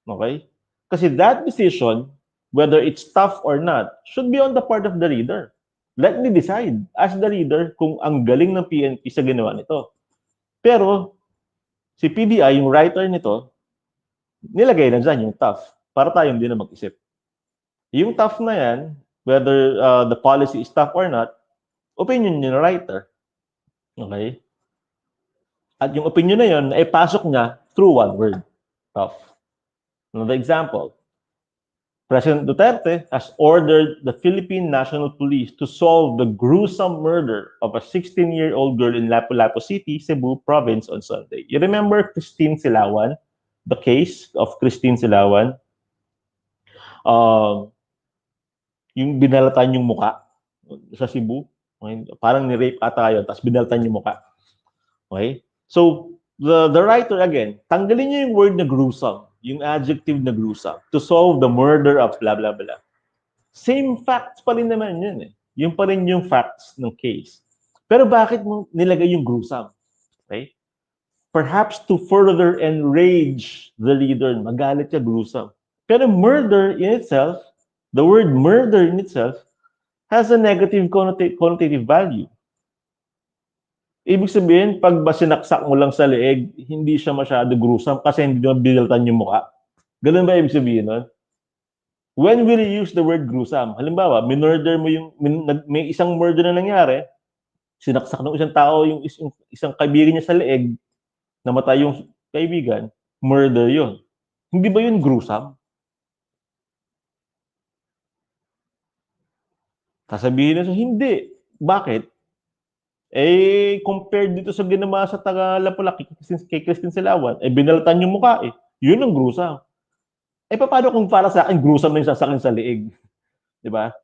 Okay? Kasi that decision, whether it's tough or not, should be on the part of the reader. Let me decide as the reader kung ang galing ng PNP sa ginawa nito. Pero si PDI, yung writer nito, nilagay na dyan yung tough para tayong din na mag-isip. Yung tough na yan, whether the policy is tough or not, opinion yung writer. Okay? At yung opinion na yun, ay pasok niya through one word, tough. Another example, President Duterte has ordered the Philippine National Police to solve the gruesome murder of a 16-year-old girl in Lapu-Lapu City, Cebu Province on Sunday. You remember Christine Silawan? The case of Christine Silawan? Yung binalatan yung muka sa Cebu. Okay? Parang ni-rape ata yun, tapos binalatan yung muka. Okay? So, the writer again, tanggalin niyo yung word na gruesome, yung adjective na gruesome, to solve the murder of blah, blah, blah. Same facts pa rin naman yun eh. Yung pa rin yung facts ng case. Pero bakit mo nilagay yung gruesome? Okay? Perhaps to further enrage the reader, magalit ka gruesome. Pero murder in itself, the word murder in itself, has a negative connotative value. Ibig sabihin, pag sinaksak mo lang sa leeg, hindi siya masyado gruesome kasi hindi naman binaltan yung mukha. Ganun ba ibig sabihin nun? When will you use the word gruesome? Halimbawa, minurder mo may isang murder na nangyari, sinaksak ng isang tao yung isang kaibigan niya sa leeg, namatay yung kaibigan, murder yun. Hindi ba yun gruesome? Sasabihin na siya, hindi. Bakit? Compared dito sa ginawa sa taga-Lapulaki kay Christine Silawan, binalatan yung mukha eh. Yun ang gruesome. Paano kung para sa akin, gruesome na yung sasakin sa leeg? Diba?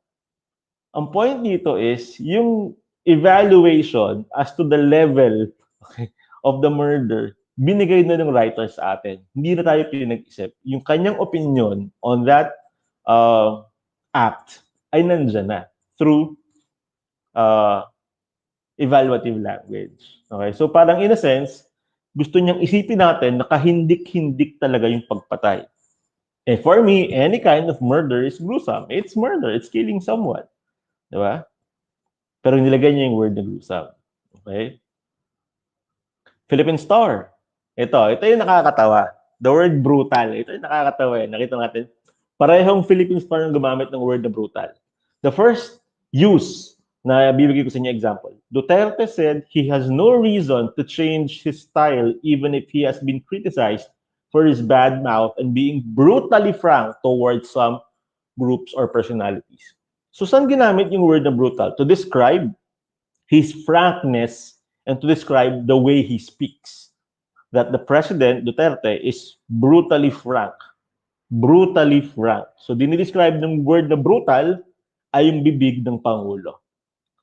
Ang point dito is, yung evaluation as to the level of the murder, binigay na ng writer sa atin. Hindi na tayo pinag-isip. Yung kanyang opinion on that act ay nandyan na through evaluative language. Okay? So parang in a sense, gusto niyang isipin natin na kahindik-hindik talaga yung pagpatay. And for me, any kind of murder is gruesome. It's murder. It's killing someone. Diba? Pero nilagay niya yung word na gruesome. Okay? Philippine Star. Ito yung nakakatawa. The word brutal. Ito yung nakakatawa. Nakita natin. Parehong Philippine Star yung gumamit ng word na brutal. The first use na bibigay ko sa inyo example. Duterte said he has no reason to change his style even if he has been criticized for his bad mouth and being brutally frank towards some groups, or personalities. So saan ginamit yung word na brutal? To describe his frankness and to describe the way he speaks. That the President Duterte is brutally frank. Brutally frank. So dinidescribe ng word na brutal ay yung bibig ng Pangulo.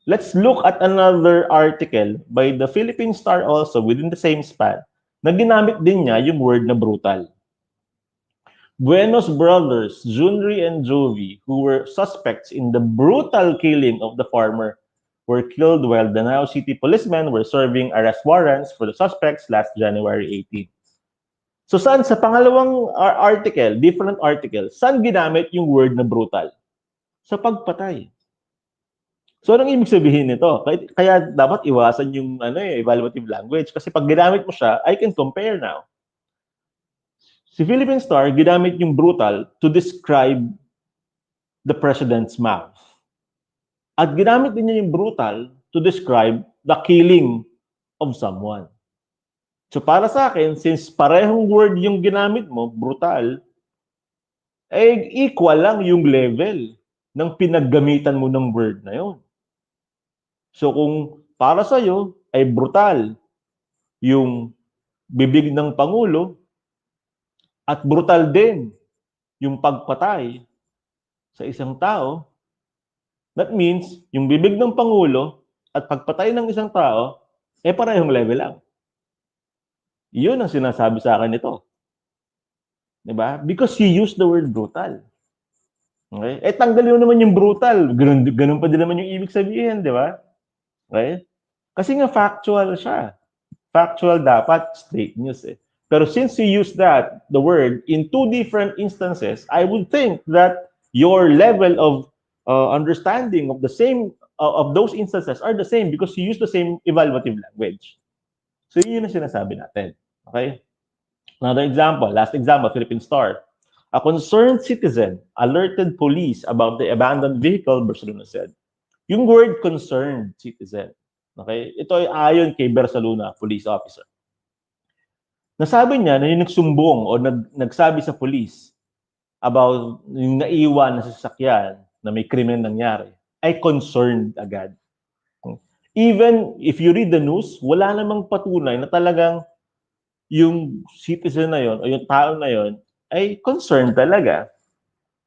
Let's look at another article by the Philippine Star also within the same span na ginamit din niya yung word na brutal. Buenos brothers, Junri and Jovi, who were suspects in the brutal killing of the farmer, were killed while Danao City policemen were serving arrest warrants for the suspects last January 18. So saan sa pangalawang article, different article, saan ginamit yung word na brutal? Sa pagpatay. So anong ibig sabihin nito? Kaya dapat iwasan yung evaluative language kasi pag ginamit mo siya, I can compare now. Si Philippine Star, ginamit yung brutal to describe the president's mouth. At ginamit din niya yung brutal to describe the killing of someone. So para sa akin, since parehong word yung ginamit mo, brutal, equal lang yung level ng pinaggamitan mo ng word na yun. So kung para sa'yo ay brutal yung bibig ng Pangulo at brutal din yung pagpatay sa isang tao, that means yung bibig ng Pangulo at pagpatay ng isang tao, parehong level lang. Yun ang sinasabi sa akin ito. Diba? Because he used the word brutal. Okay? Tanggalin mo naman yung brutal. Ganun pa din naman yung ibig sabihin, di ba? Okay? Kasi nga factual siya. Factual dapat, straight news eh. Pero since you use the word, in two different instances, I would think that your level of understanding of the same, of those instances are the same because you use the same evaluative language. So yun ang sinasabi natin. Okay? Another example, last example, Philippine Star. A concerned citizen alerted police about the abandoned vehicle, Barcelona said. Yung word concerned citizen, okay? Ito ay ayon kay Barcelona police officer. Nasabi niya na yung nagsumbong o nagsabi sa police about yung naiwan na sasakyan na may krimen nangyari ay concerned agad. Even if you read the news, wala namang patunay na talagang yung citizen na yon o yung tao na yon ay concerned talaga.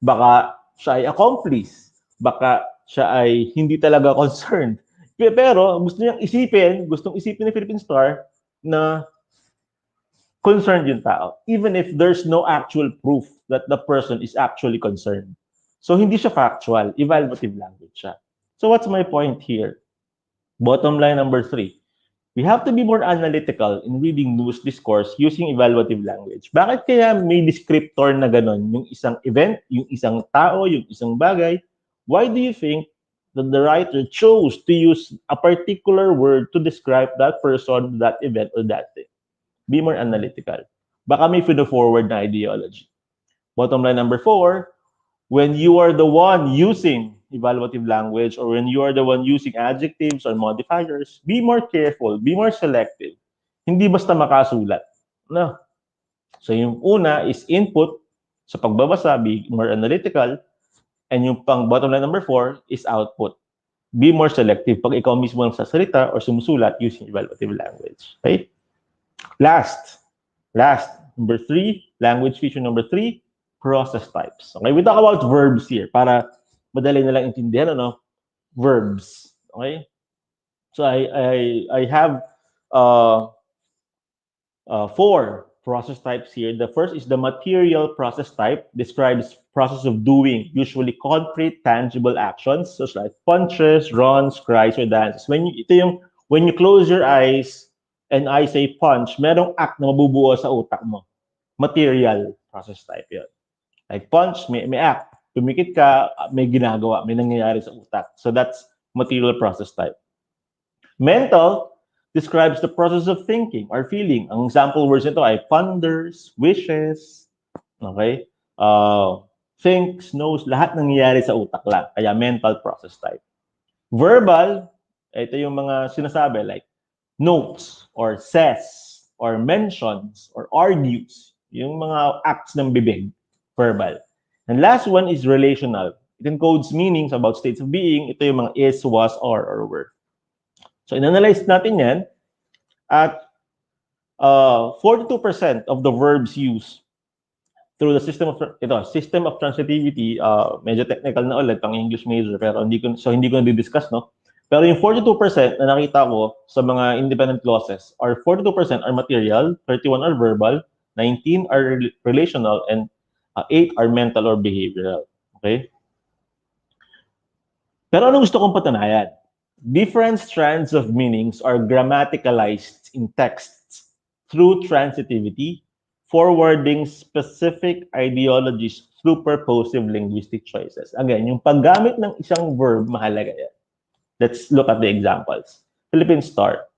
Baka siya ay accomplice. Baka siya ay hindi talaga concerned. Pero gustong isipin ni Philippine Star na concerned yung tao. Even if there's no actual proof that the person is actually concerned. So hindi siya factual. Evaluative language siya. So what's my point here? Bottom line number 3. We have to be more analytical in reading news discourse using evaluative language. Bakit kaya may descriptor na ganon? Yung isang event, yung isang tao, yung isang bagay. Why do you think that the writer chose to use a particular word to describe that person, that event, or that thing? Be more analytical. Baka may forward na ideology. Bottom line number 4, when you are the one using evaluative language or when you are the one using adjectives or modifiers, be more careful, be more selective. Hindi basta makasulat. No. So yung una is input sa pagbabasa, be more analytical. And yung pang bottom line number 4 is output. Be more selective pag ikaw mismo ang sasalita or sumusulat using evaluative language. Okay? Last, number 3, language feature number 3, process types. Okay, we talk about verbs here para madali na lang intindihan, verbs. Okay? So I have 4 process types here. The first is the material process type, describes process of doing, usually concrete, tangible actions, such like punches, runs, cries, or dances. When you close your eyes and I say punch, merong act na mabubuo sa utak mo. Material process type yun. Like punch, may act. Tumikit ka, may ginagawa, may nangyayari sa utak. So that's material process type. Mental describes the process of thinking or feeling. Ang example words nito ay ponders, wishes, okay? Thinks, knows, lahat nangyayari sa utak lang. Kaya mental process type. Verbal, ito yung mga sinasabi like notes or says or mentions or argues. Yung mga acts ng bibig, verbal. And last one is relational. It encodes meanings about states of being. Ito yung mga is, was, are, or were. So, inanalyze natin yan at 42% of the verbs used through the system of transitivity, medyo technical na ulit, pang English major, pero hindi ko na di-discuss, no? Pero yung 42% na nakita ko sa mga independent clauses are 42% are material, 31 are verbal, 19 are relational, and 8 are mental or behavioral. Okay? Pero ano gusto kong patunayan? Different strands of meanings are grammaticalized in texts through transitivity, forwarding specific ideologies through purposive linguistic choices. Again, yung paggamit ng isang verb, mahalaga yan. Let's look at the examples. Philippine Star.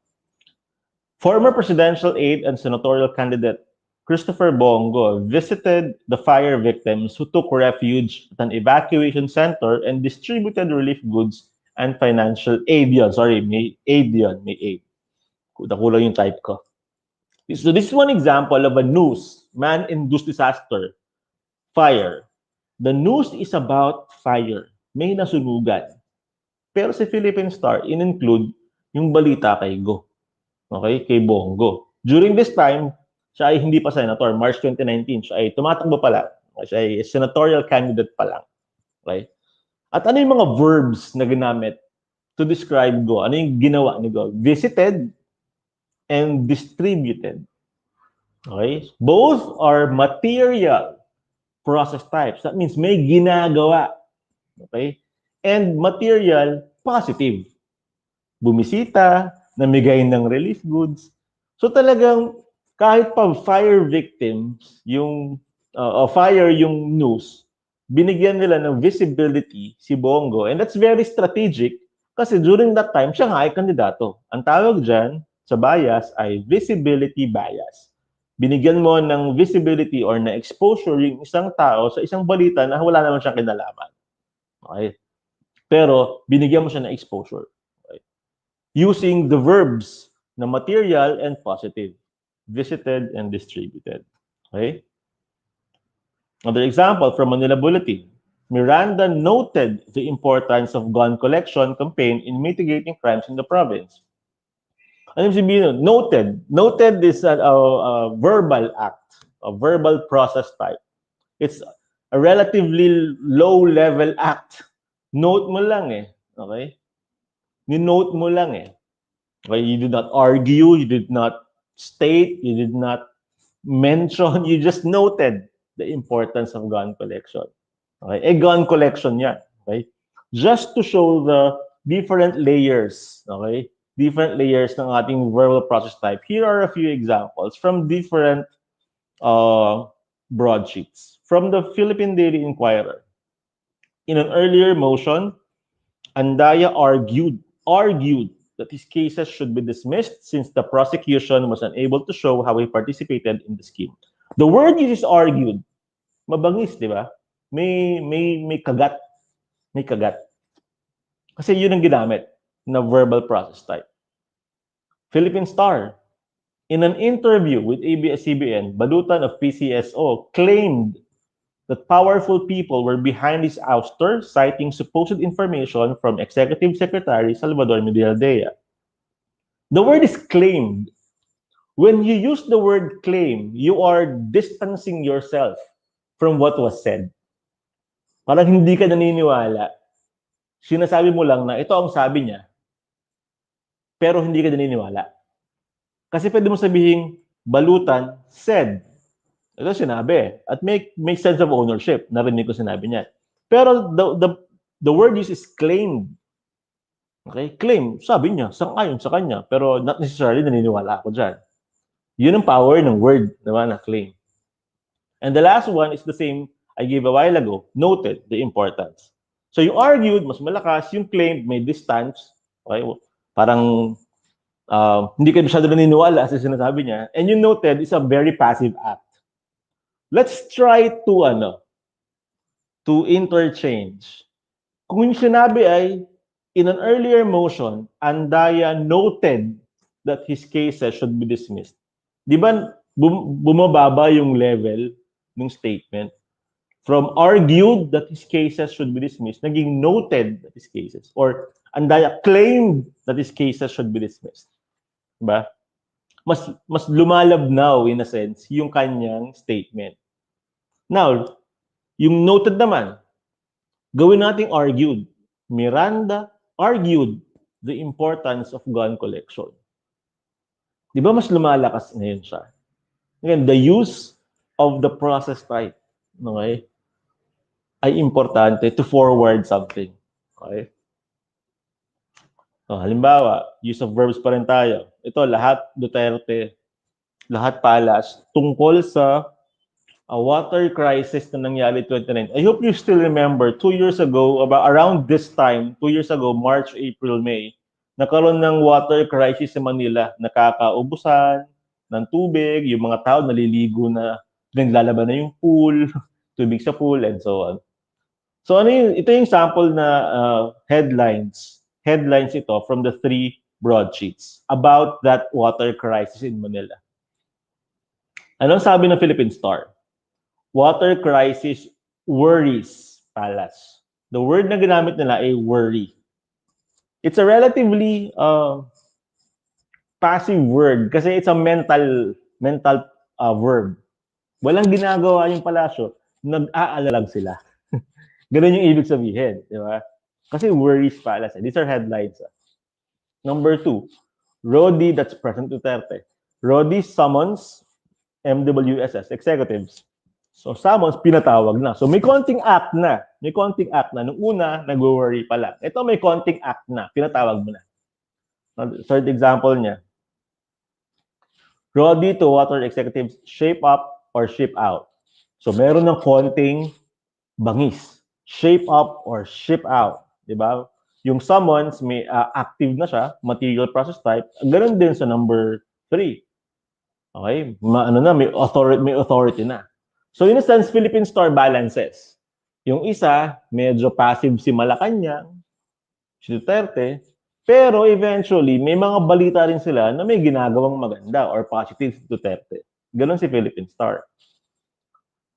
Former presidential aide and senatorial candidate Christopher Bongo visited the fire victims who took refuge at an evacuation center and distributed relief goods and financial aid yun. Sorry, may aid yun. May aid. Kulang yung type ko. So this is one example of a news, man-induced disaster, fire. The news is about fire. May nasunugan. Pero si Philippine Star, in-include yung balita kay Go. Okay? Kay Bongo. During this time, siya ay hindi pa senator. March 2019, siya ay tumatakbo pa lang. Siya ay senatorial candidate pa lang. Okay? At ano yung mga verbs na ginamit to describe Go? Ano yung ginawa ni Go? Visited and distributed. Okay? Both are material process types. That means may ginagawa. Okay? And material, positive. Bumisita, namigay ng relief goods. So talagang kahit pa fire victims, yung fire yung news, binigyan nila ng visibility si Bongo. And that's very strategic kasi during that time, siya nga ay kandidato. Ang tawag dyan sa bias ay visibility bias. Binigyan mo ng visibility or na exposure yung isang tao sa isang balita na wala naman siyang kinalaman. Okay? Pero binigyan mo siya ng exposure. Okay? Using the verbs na material and positive. Visited and distributed. Okay? Another example from Manila Bulletin. Miranda noted the importance of gun collection campaign in mitigating crimes in the province. Ano yung sabihin nun? Noted. Noted is a verbal act, a verbal process type. It's a relatively low-level act. Note mo lang eh. Okay? Ni-note mo lang eh. Okay? You did not argue, you did not state, you did not mention, you just noted the importance of gun collection. Okay? Gun collection yan. Okay? Just to show the different layers. Okay? Different layers ng ating verbal process type. Here are a few examples from different broadsheets. From the Philippine Daily Inquirer. In an earlier motion, Andaya argued that his cases should be dismissed since the prosecution was unable to show how he participated in the scheme. The word used is argued. Mabangis, di ba? May kagat. May kagat. Kasi yun ang ginamit na verbal process type. Philippine Star. In an interview with ABS-CBN, Balutan of PCSO claimed that powerful people were behind his ouster, citing supposed information from Executive Secretary Salvador Medialdea. The word is claimed. When you use the word claim, you are distancing yourself from what was said. Parang hindi ka naniniwala. Sinasabi mo lang na ito ang sabi niya, pero hindi ka naniniwala. Kasi pwede mo sabihin, Balutan said. Ito sinabi. At make sense of ownership. Narinig ko sinabi niya. Pero the word used is claimed. Okay? Claim. Sabi niya. Sang-ayon sa kanya. Pero not necessarily naniniwala ako dyan. Yun ang power ng word. Diba? Na claim. And the last one is the same I gave a while ago. Noted the importance. So yung argued, mas malakas. Yung claimed, may distance. Okay? Parang hindi ka masyado naniniwala sa sinasabi niya. And yung noted is a very passive act. Let's try to interchange. Kung yung sinabi ay, in an earlier motion, Andaya noted that his cases should be dismissed. Di ba bumababa yung level ng statement? From argued that his cases should be dismissed, naging noted that his cases, or andaya claimed that his cases should be dismissed. Diba? Mas lumalabnaw in a sense yung kanyang statement. Now, yung noted naman, gawin nating argued. Miranda argued the importance of gun collection. Di ba mas lumalakas ngayon siya? Again, the use of the process type, okay, ay importante to forward something. Okay? So, halimbawa, use of verbs pa rin tayo. Ito, lahat Duterte, lahat Palas, tungkol sa water crisis na nangyari 2019. I hope you still remember, 2 years ago, about around this time, 2 years ago, March, April, May, nagkaroon ng water crisis sa Manila. Nakakaubusan ng tubig, yung mga tao naliligo na, naglalaban na yung pool, tubig sa pool, and so on. So ano yun? Ito yung sample na headlines. Headlines ito from the 3 broadsheets about that water crisis in Manila. Anong sabi ng Philippine Star? Water crisis worries Palas. The word na ginamit nila ay worry. It's a relatively passive word kasi it's a mental verb. Walang ginagawa yung palasyo, nag-aalala lang sila. Ganun yung ibig sabihin, di ba? Kasi worries Palas. These are headlines. Number 2, Rodi, that's President Duterte. Rodi summons MWSS executives. So summons, pinatawag na. So may konting act na. May konting act na. Nung una, nag-worry pa lang. Ito may konting act na. Pinatawag mo na. Third example niya. Rodi to water executives, shape up or ship out. So meron ng konting bangis. Shape up or ship out. Diba? Yung summons, may active na siya, material process type. Ganun din sa number 3. Okay? May authority na. So in a sense, Philippine Star balances. Yung isa, medyo passive si Malacanang, si Duterte, pero eventually, may mga balita rin sila na may ginagawang maganda or positive si Duterte. Ganon si Philippine Star.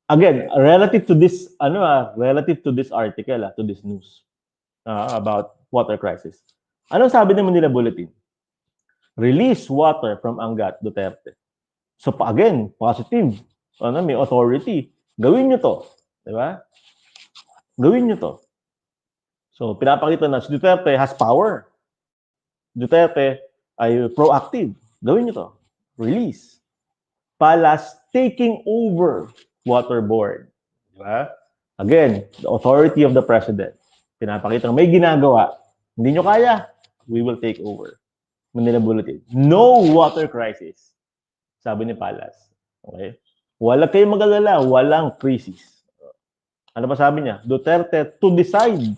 Again, relative to this article, to this news about water crisis. Anong sabi ng Manila Bulletin? Release water from Angat, Duterte. So again, positive. May authority. Gawin nyo to. Diba? Gawin nyo to. So, pinapakita na si Duterte has power. Duterte ay proactive. Gawin nyo to. Release. Palas taking over water board. Diba? Again, the authority of the president. Pinapakita may ginagawa. Hindi nyo kaya, we will take over. Manila Bulletin. No water crisis. Sabi ni Palas. Okay? Wala kayong mag-alala, walang crisis. Ano pa sabi niya? Duterte to decide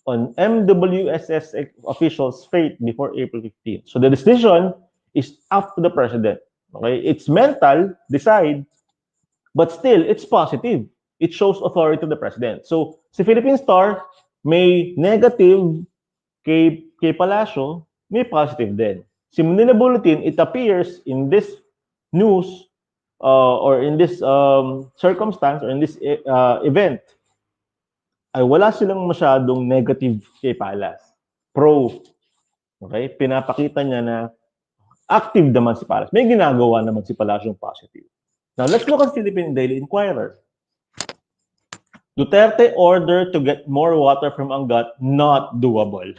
on MWSS officials' fate before April 15. So the decision is up to the president. Okay? It's mental, decide, but still, it's positive. It shows authority to the president. So, si Philippine Star, may negative kay Palacio, may positive din. Si Manila Bulletin, it appears in this news or in this circumstance or in this event, ay wala silang masyadong negative kay Palas. Pro. Okay? Pinapakita niya na active naman si Palas. May ginagawa naman si Palas yung positive. Now, let's look at Philippine Daily Inquirer. Duterte order to get more water from Angat, not doable.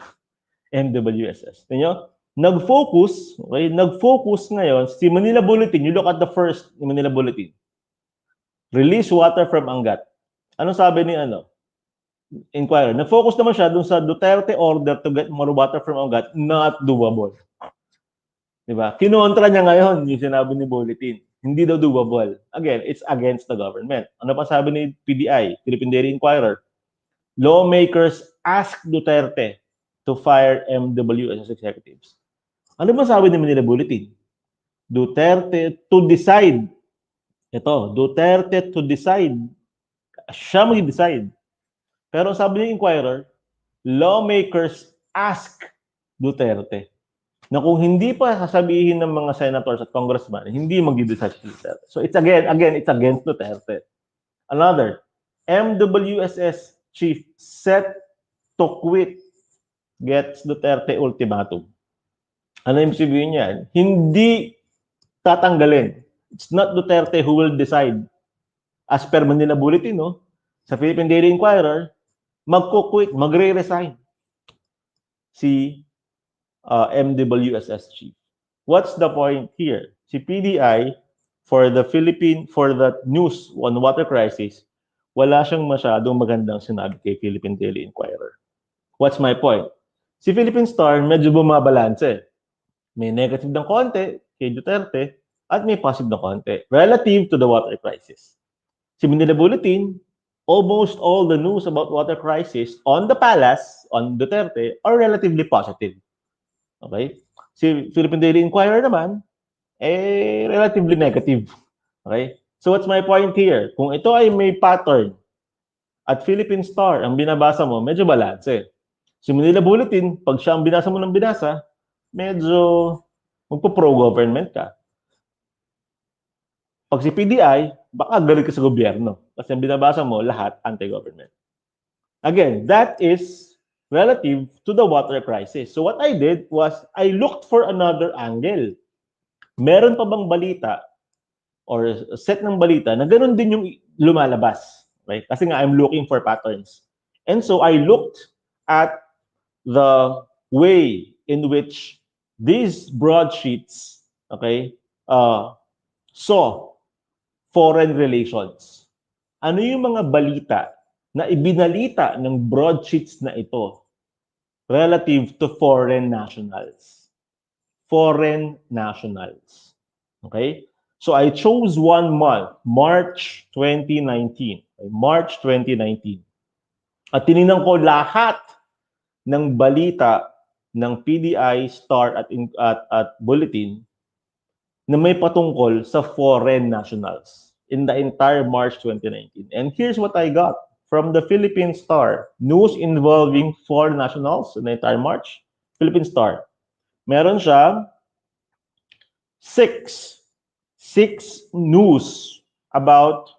MWSS. Tingnan nag-focus, okay? Nag-focus ngayon si Manila Bulletin. You look at the first Manila Bulletin. Release water from Angat. Ano sabi ni Inquirer? Nag-focus naman siya dun sa Duterte order to get more water from Angat, not doable. Diba? Kinontra niya ngayon yung sinabi ni Bulletin. Hindi daw doable. Again, it's against the government. Ano pa sabi ni PDI, Philippine Daily Inquirer? Lawmakers ask Duterte to fire MWSS executives. Ano ba sabi ni Manila Bulletin? Duterte to decide. Ito, Duterte to decide. Siya mag-decide. Pero sabi ni Inquirer, lawmakers ask Duterte na kung hindi pa sasabihin ng mga senators at congressmen, hindi mag-decide si Duterte. So it's again, it's against Duterte. Another, MWSS chief set to quit gets Duterte ultimatum. Ano yung sabihin niyan? Hindi tatanggalin. It's not Duterte who will decide. As per Manila Bulletin, no? Sa Philippine Daily Inquirer, magko-quit, magre-resign si MWSS chief. What's the point here? Si PDI, for the news on water crisis, wala siyang masyadong magandang sinabi kay Philippine Daily Inquirer. What's my point? Si Philippine Star, medyo bumabalanse. May negative ng konti kay Duterte at may positive ng konti relative to the water crisis. Si Manila Bulletin, almost all the news about water crisis on the palace, on Duterte, are relatively positive. Okay? Si Philippine Daily Inquirer naman, relatively negative. Okay? So what's my point here? Kung ito ay may pattern at Philippine Star, ang binabasa mo, medyo balanse. Si Manila Bulletin, pag siya ang binasa mo ng binasa, medyo magpo-pro-government ka. Pag si PDI, baka galit ka sa gobyerno. Kasi ang binabasa mo, lahat anti-government. Again, that is relative to the water crisis. So what I did was, I looked for another angle. Meron pa bang balita or set ng balita na ganun din yung lumalabas? Right? Kasi nga, I'm looking for patterns. And so I looked at the way in which these broadsheets, okay, saw foreign relations. Ano yung mga balita na ibinalita ng broadsheets na ito relative to foreign nationals? Foreign nationals. Okay? So I chose 1 month, March 2019. March 2019. At tinignan ko lahat ng balita ng PDI, Star at Bulletin na may patungkol sa foreign nationals in the entire March 2019. And here's what I got from the Philippine Star. News involving foreign nationals in the entire March. Philippine Star. Meron siya 6 news about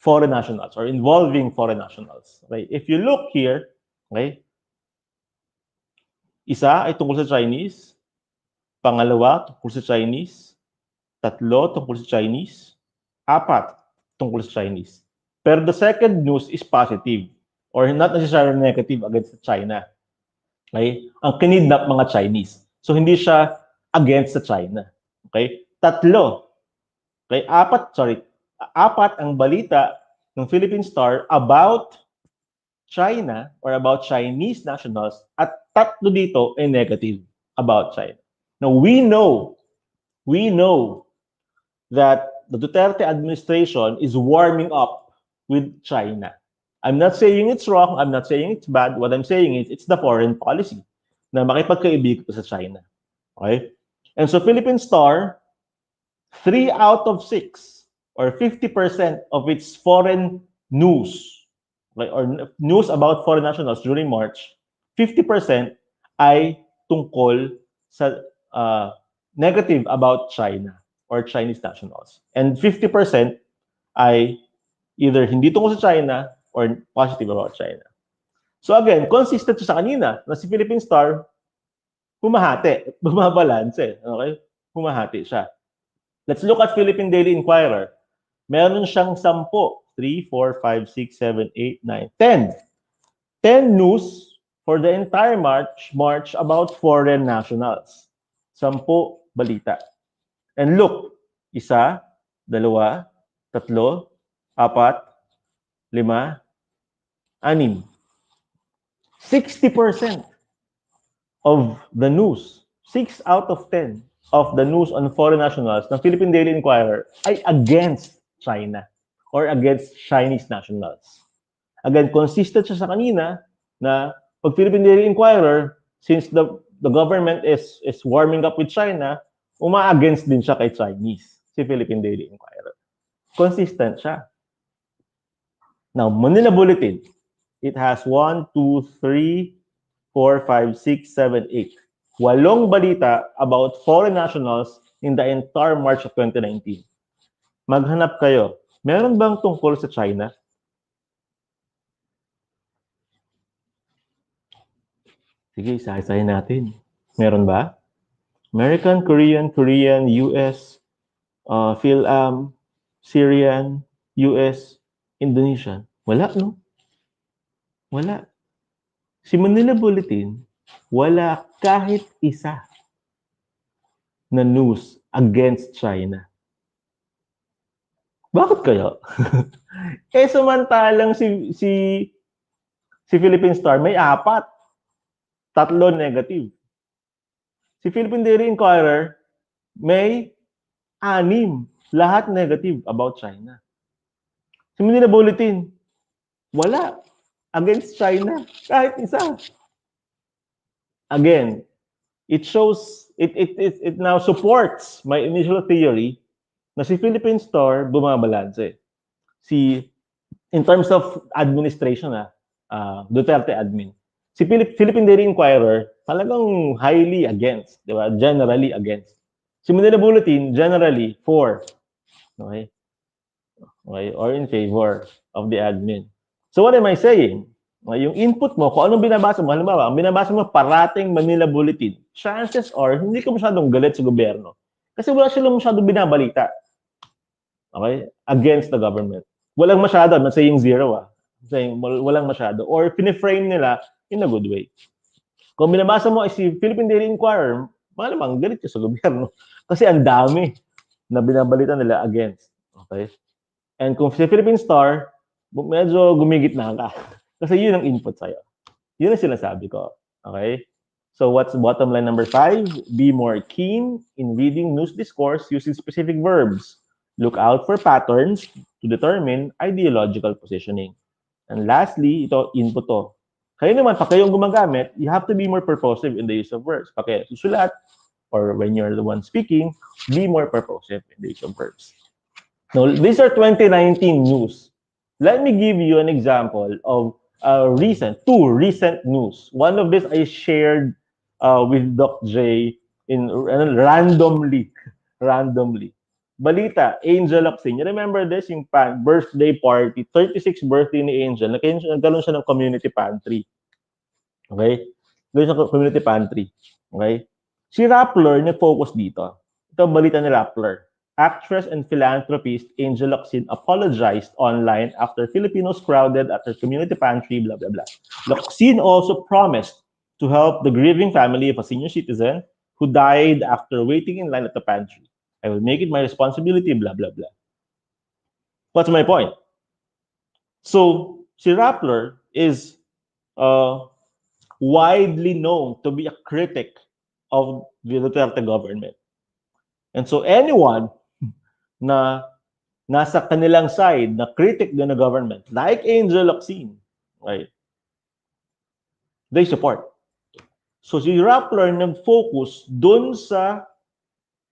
foreign nationals or involving foreign nationals. Okay? If you look here, okay, isa ay tungkol sa Chinese, pangalawa tungkol sa Chinese, tatlo tungkol sa Chinese, 4 tungkol sa Chinese. Pero the second news is positive or not necessarily negative against China. Okay? Ang kinidnap mga Chinese. So hindi siya against sa China. Okay? Tatlo. Okay? 4 ang balita ng Philippine Star about China or about Chinese nationals at 3 dito ay negative about China. Now, we know that the Duterte administration is warming up with China. I'm not saying it's wrong. I'm not saying it's bad. What I'm saying is it's the foreign policy na makipagkaibigan sa China. Okay? And so Philippine Star, 3 out of 6 or 50% of its foreign news, like, or news about foreign nationals during March, 50% ay tungkol sa negative about China or Chinese nationals. And 50% ay either hindi tungkol sa China or positive about China. So again, consistent sa kanina na si Philippine Star, humahati, bumabalanse. Okay? Humahati siya. Let's look at Philippine Daily Inquirer. Meron siyang 10. 3, 4, 5, 6, 7, 8, 9, 10. 10 news for the entire March about foreign nationals. 10 balita. And look, 1, 2, 3, 4, 5, 6. 60% of the news, 6 out of 10 of the news on foreign nationals ng Philippine Daily Inquirer ay against China or against Chinese nationals. Again, consistent siya sa kanina na pag Philippine Daily Inquirer, since the government is warming up with China, uma-against din siya kay Chinese, si Philippine Daily Inquirer. Consistent siya. Now, Manila Bulletin, it has 1, 2, 3, 4, 5, 6, 7, 8. 8 balita about foreign nationals in the entire March of 2019. Maghanap kayo. Meron bang tungkol sa China? Sige, isa-isahin natin. Meron ba? American, Korean, US, Syrian, US, Indonesian. Wala, no? Wala. Si Manila Bulletin, wala kahit isa na news against China. Bakit kaya? Samantalang si Philippine Star may apat, tatlo negative. Si Philippine Daily Inquirer may anim, lahat negative about China. Si Manila Bulletin, wala against China, kahit isa. Again, it now supports my initial theory na si Philippine Store bumabalanse. In terms of administration, Duterte admin. Si Philippine Daily Inquirer, talagang highly against, di ba? Generally against. Si Manila Bulletin, generally for. Okay? Okay? Or in favor of the admin. So what am I saying? Yung input mo, kung anong binabasa mo, halimbawa, ang binabasa mo parating Manila Bulletin, chances are, hindi ka masyadong galit sa gobyerno. Kasi wala silang masyadong binabalita. Okay? Against the government. Walang masyado. I'm not saying zero, saying walang masyado. Or piniframe nila in a good way. Kung binabasa mo ay si Philippine Daily Inquirer, malamang galit ka sa gobyerno. Kasi ang dami na binabalita nila against. Okay? And kung si Philippine Star, medyo gumigit na ka. Kasi yun ang input sa'yo. Yun ang sinasabi ko. Okay? So what's bottom line number 5? Be more keen in reading news discourse using specific verbs. Look out for patterns to determine ideological positioning. And lastly, ito, input to. Kayo naman, pag kayong gumagamit, you have to be more purposive in the use of words. Pag kayo susulat, or when you're the one speaking, be more purposive in the use of verbs. Now, these are 2019 news. Let me give you an example of two recent news. One of this I shared with Doc J randomly. Balita, Angel Locsin. You remember this? Yung birthday party, 36th birthday ni Angel. Nagkaroon siya ng community pantry. Okay? Nagkaroon siya ng community pantry. Okay? Si Rappler nag-focus dito. Ito balita ni Rappler. Actress and philanthropist Angel Locsin apologized online after Filipinos crowded at her community pantry, blah, blah, blah. Locsin also promised to help the grieving family of a senior citizen who died after waiting in line at the pantry. I will make it my responsibility, blah, blah, blah. What's my point? So, si Rappler is widely known to be a critic of the Duterte government. And so anyone na nasa kanilang side, na critic din ng government, like Angel Locsin, right? They support. So si Rappler nag-focus dun sa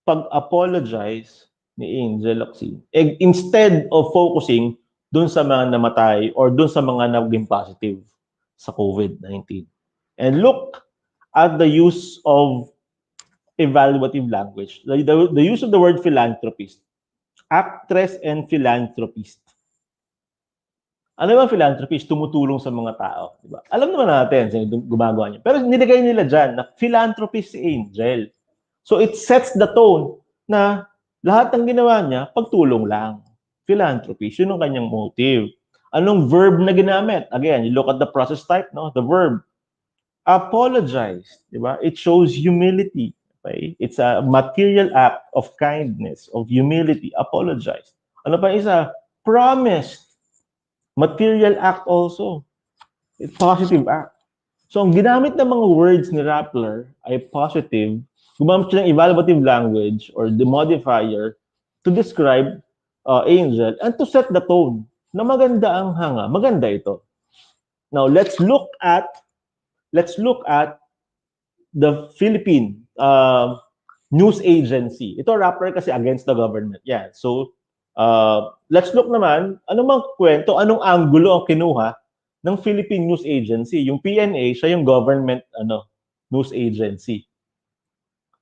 pag-apologize ni Angel Locsin. Instead of focusing dun sa mga namatay or dun sa mga naging positive sa COVID-19. And look at the use of evaluative language. The use of the word philanthropist. Actress and philanthropist. Ano ba philanthropist? Tumutulong sa mga tao. Diba? Alam naman natin, gumagawa niya. Pero nilagay nila dyan na philanthropist si Angel. So it sets the tone na lahat ng ginawa niya, pagtulong lang. Philanthropist, yun ang kanyang motive. Anong verb na ginamit? Again, you look at the process type, no? The verb. Apologize. Diba? It shows humility. Okay? It's a material act of kindness, of humility. Apologize. Ano pa isa? Promise. Material act also. It's positive act. So, ang ginamit ng mga words ni Rappler ay positive. Gumamit siya ng evaluative language or the modifier to describe Angel and to set the tone na maganda ang hanga. Maganda ito. Now, let's look at the Philippine news agency. Ito Rappler kasi against the government. Yeah. So, let's look naman, anong kwento, anong anggulo ang kinuha ng Philippine News Agency. Yung PNA, siya yung government news agency.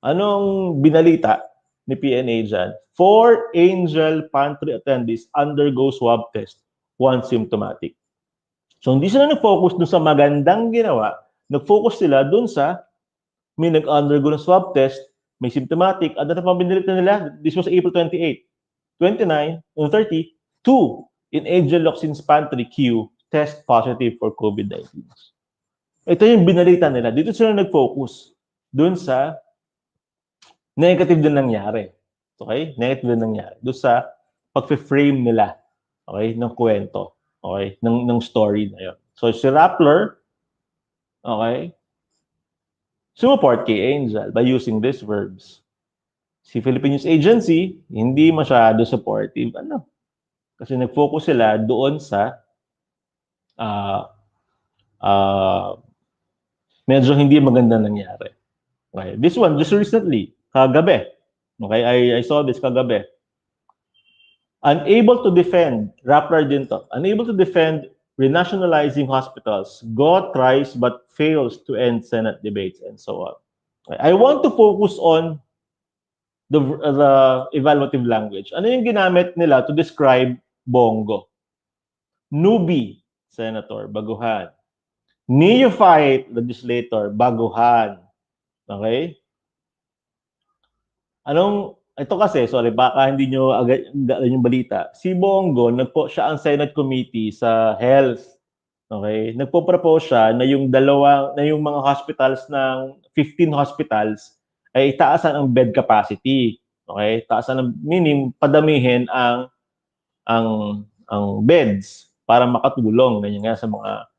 Anong binalita ni PNA dyan? 4 Angel pantry attendees undergo swab test, 1 symptomatic. So hindi sila nag-focus dun sa magandang ginawa nag-focus sila dun sa may nag-undergo ng swab test, may symptomatic, at na pabilit na nila, this was April 28, 29, and 30, 2 in Ageloxin's pantry queue test positive for COVID-19. Ito yung binalita nila. Dito sila nag-focus dun sa negative din nangyari. Okay? Negative din nangyari. Doon sa pag-frame nila, okay, ng kwento, okay, ng story na yun. So, si Rappler, okay, sumuport kay Angel by using these verbs. Si Philippine News Agency, hindi masyado supportive. Ano? Kasi nag-focus sila doon sa uh, uh, medyo hindi maganda nangyari. Okay? This one, just recently, kagabi. Okay, I saw this kagabi. Unable to defend, Rappler din to, unable to defend renationalizing hospitals, Go tries but fails to end Senate debates and so on. I want to focus on the evaluative language. Ano yung ginamit nila to describe Bongo? Newbie, Senator, baguhan. Neophyte, legislator, baguhan. Okay? Ito kasi, sorry, baka hindi nyo agad yung balita. Si Bongo, siya ang Senate Committee sa Health. Okay? Nagpo-propose siya na yung mga hospitals ng 15 hospitals ay itaasan ang bed capacity. Okay? Taasan ng padamihin ang beds para makatulong ganyan nga sa mga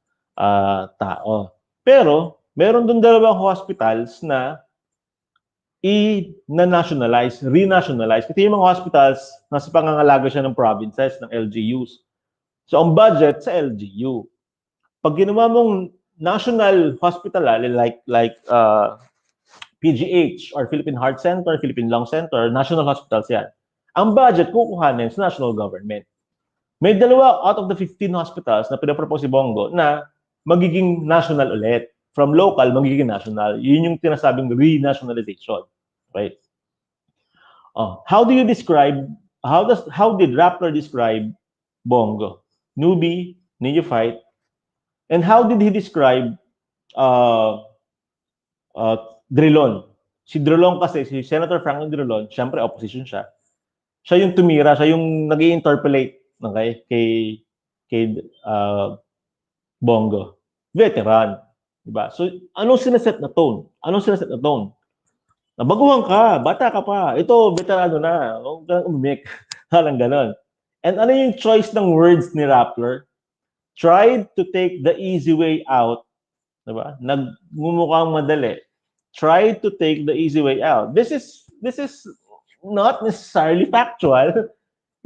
tao. Pero meron doon dalawang hospitals na na-nationalize, renationalize. Kasi yung mga hospitals, nasa pangangalaga siya ng provinces, ng LGUs. So, ang budget sa LGU. Pag ginawa mong national hospital, like PGH or Philippine Heart Center, Philippine Lung Center, national hospitals yan. Ang budget kukuhanin sa national government. May dalawa out of the 15 hospitals na pinapropose si Bongo na magiging national ulit. From local, magiging national. Yun yung tinasabing renationalization. Right? How did Rappler describe Bongo? Newbie, neophyte, and how did he describe Drilon? Si Drilon kasi, si Senator Franklin Drilon, syempre opposition siya. Siya yung tumira, siya yung nag-i-interpolate, okay, kay Bongo. Veteran. Diba? So, anong sinaset na tone? Nabaguhan ka, bata ka pa. Ito, veterano na. Huwag kang umimik. Parang ganon. And ano yung choice ng words ni Rappler? Tried to take the easy way out. Diba? Nagmumukhang madali. Tried to take the easy way out. This is not necessarily factual.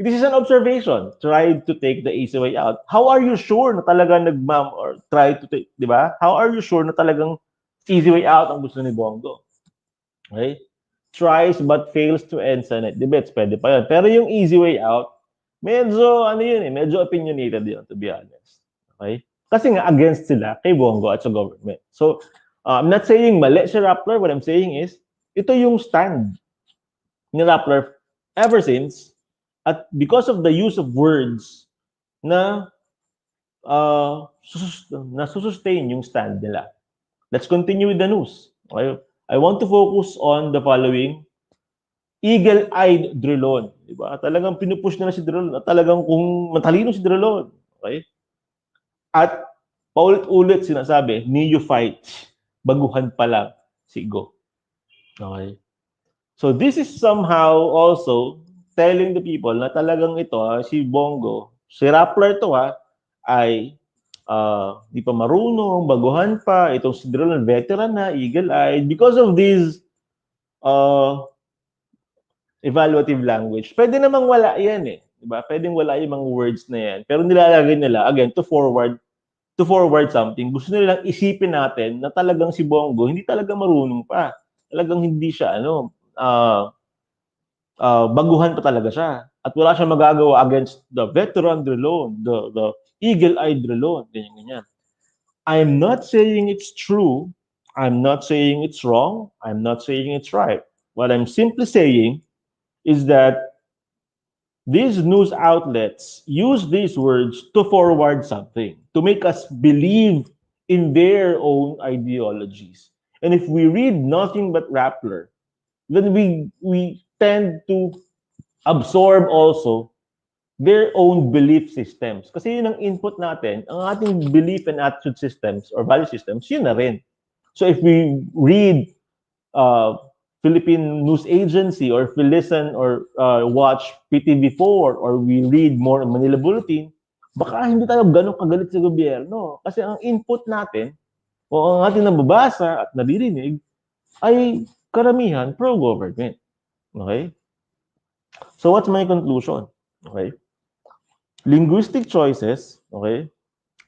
This is an observation. Tried to take the easy way out. How are you sure na talagang nagmam or tried to take, di ba? How are you sure na talagang easy way out ang gusto ni Bongo? Okay? Tries but fails to end Senate debates. Pwede pa yun. Pero yung easy way out, medyo, medyo opinionated yun, to be honest. Okay? Kasi nga, against sila kay Bongo at sa government. So, I'm not saying mali si Rappler. What I'm saying is, ito yung stand ni Rappler ever since, at because of the use of words na sustain yung stand nila. Let's continue with the news. Okay? I want to focus on the following. Eagle-eyed Drilon. Diba? Talagang pinupush nila si Drilon. Talagang kung matalino si Drilon. Okay? At paulit-ulit sinasabi, neophyte. Baguhan pa lang si Go. Okay? So this is somehow also telling the people na talagang ito, si Bongo, si Rappler to ay di pa marunong, baguhan pa, itong si Drilon, veteran na, eagle-eyed. Because of these evaluative language, pwede namang wala yan eh. Diba? Pwedeng wala yung mga words na yan. Pero nilalagay nila, again, to forward something. Gusto nilang isipin natin na talagang si Bongo, hindi talaga marunong pa. Talagang hindi siya, baguhan pa talaga siya. At wala siyang magagawa against the veteran Drilon, the eagle-eyed Drilon, ganyan-ganyan. I'm not saying it's true. I'm not saying it's wrong. I'm not saying it's right. What I'm simply saying is that these news outlets use these words to forward something, to make us believe in their own ideologies. And if we read nothing but Rappler, then we tend to absorb also their own belief systems. Kasi yun ang input natin, ang ating belief and attitude systems or value systems, yun na rin. So if we read uh, Philippine news agency or if we listen or watch PTV4 or we read more Manila Bulletin, baka hindi tayo ganun kagalit sa gobyerno. Kasi ang input natin o ang ating nababasa at naririnig ay karamihan pro-government. Okay? So what's my conclusion? Okay? Linguistic choices, okay?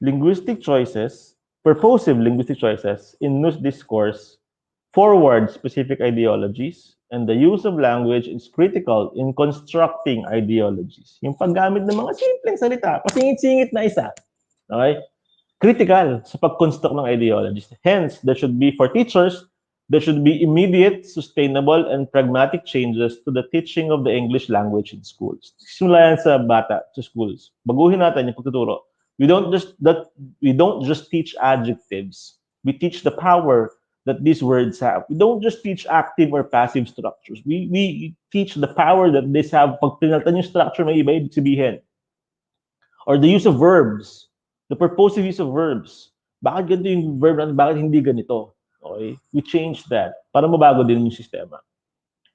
Linguistic choices, purposive linguistic choices in news discourse forward specific ideologies, and the use of language is critical in constructing ideologies. Yung paggamit ng mga simpleng salita, pasingit-singit na isa. Okay? Critical sa pag-construct ng ideologies. Hence, there should be, for teachers, there should be immediate, sustainable, and pragmatic changes to the teaching of the English language in schools. Simula yan sa bata, sa schools. Baguhin natin yung pagtuturo. We don't just teach adjectives. We teach the power that these words have. We don't just teach active or passive structures. We teach the power that these have. Pag pinalitan yung structure, may iba ibig sabihin. Or the use of verbs. The purposive use of verbs. Bakit ganito yung verb natin? Bakit hindi ganito? Okay? We change that para mabago din yung sistema.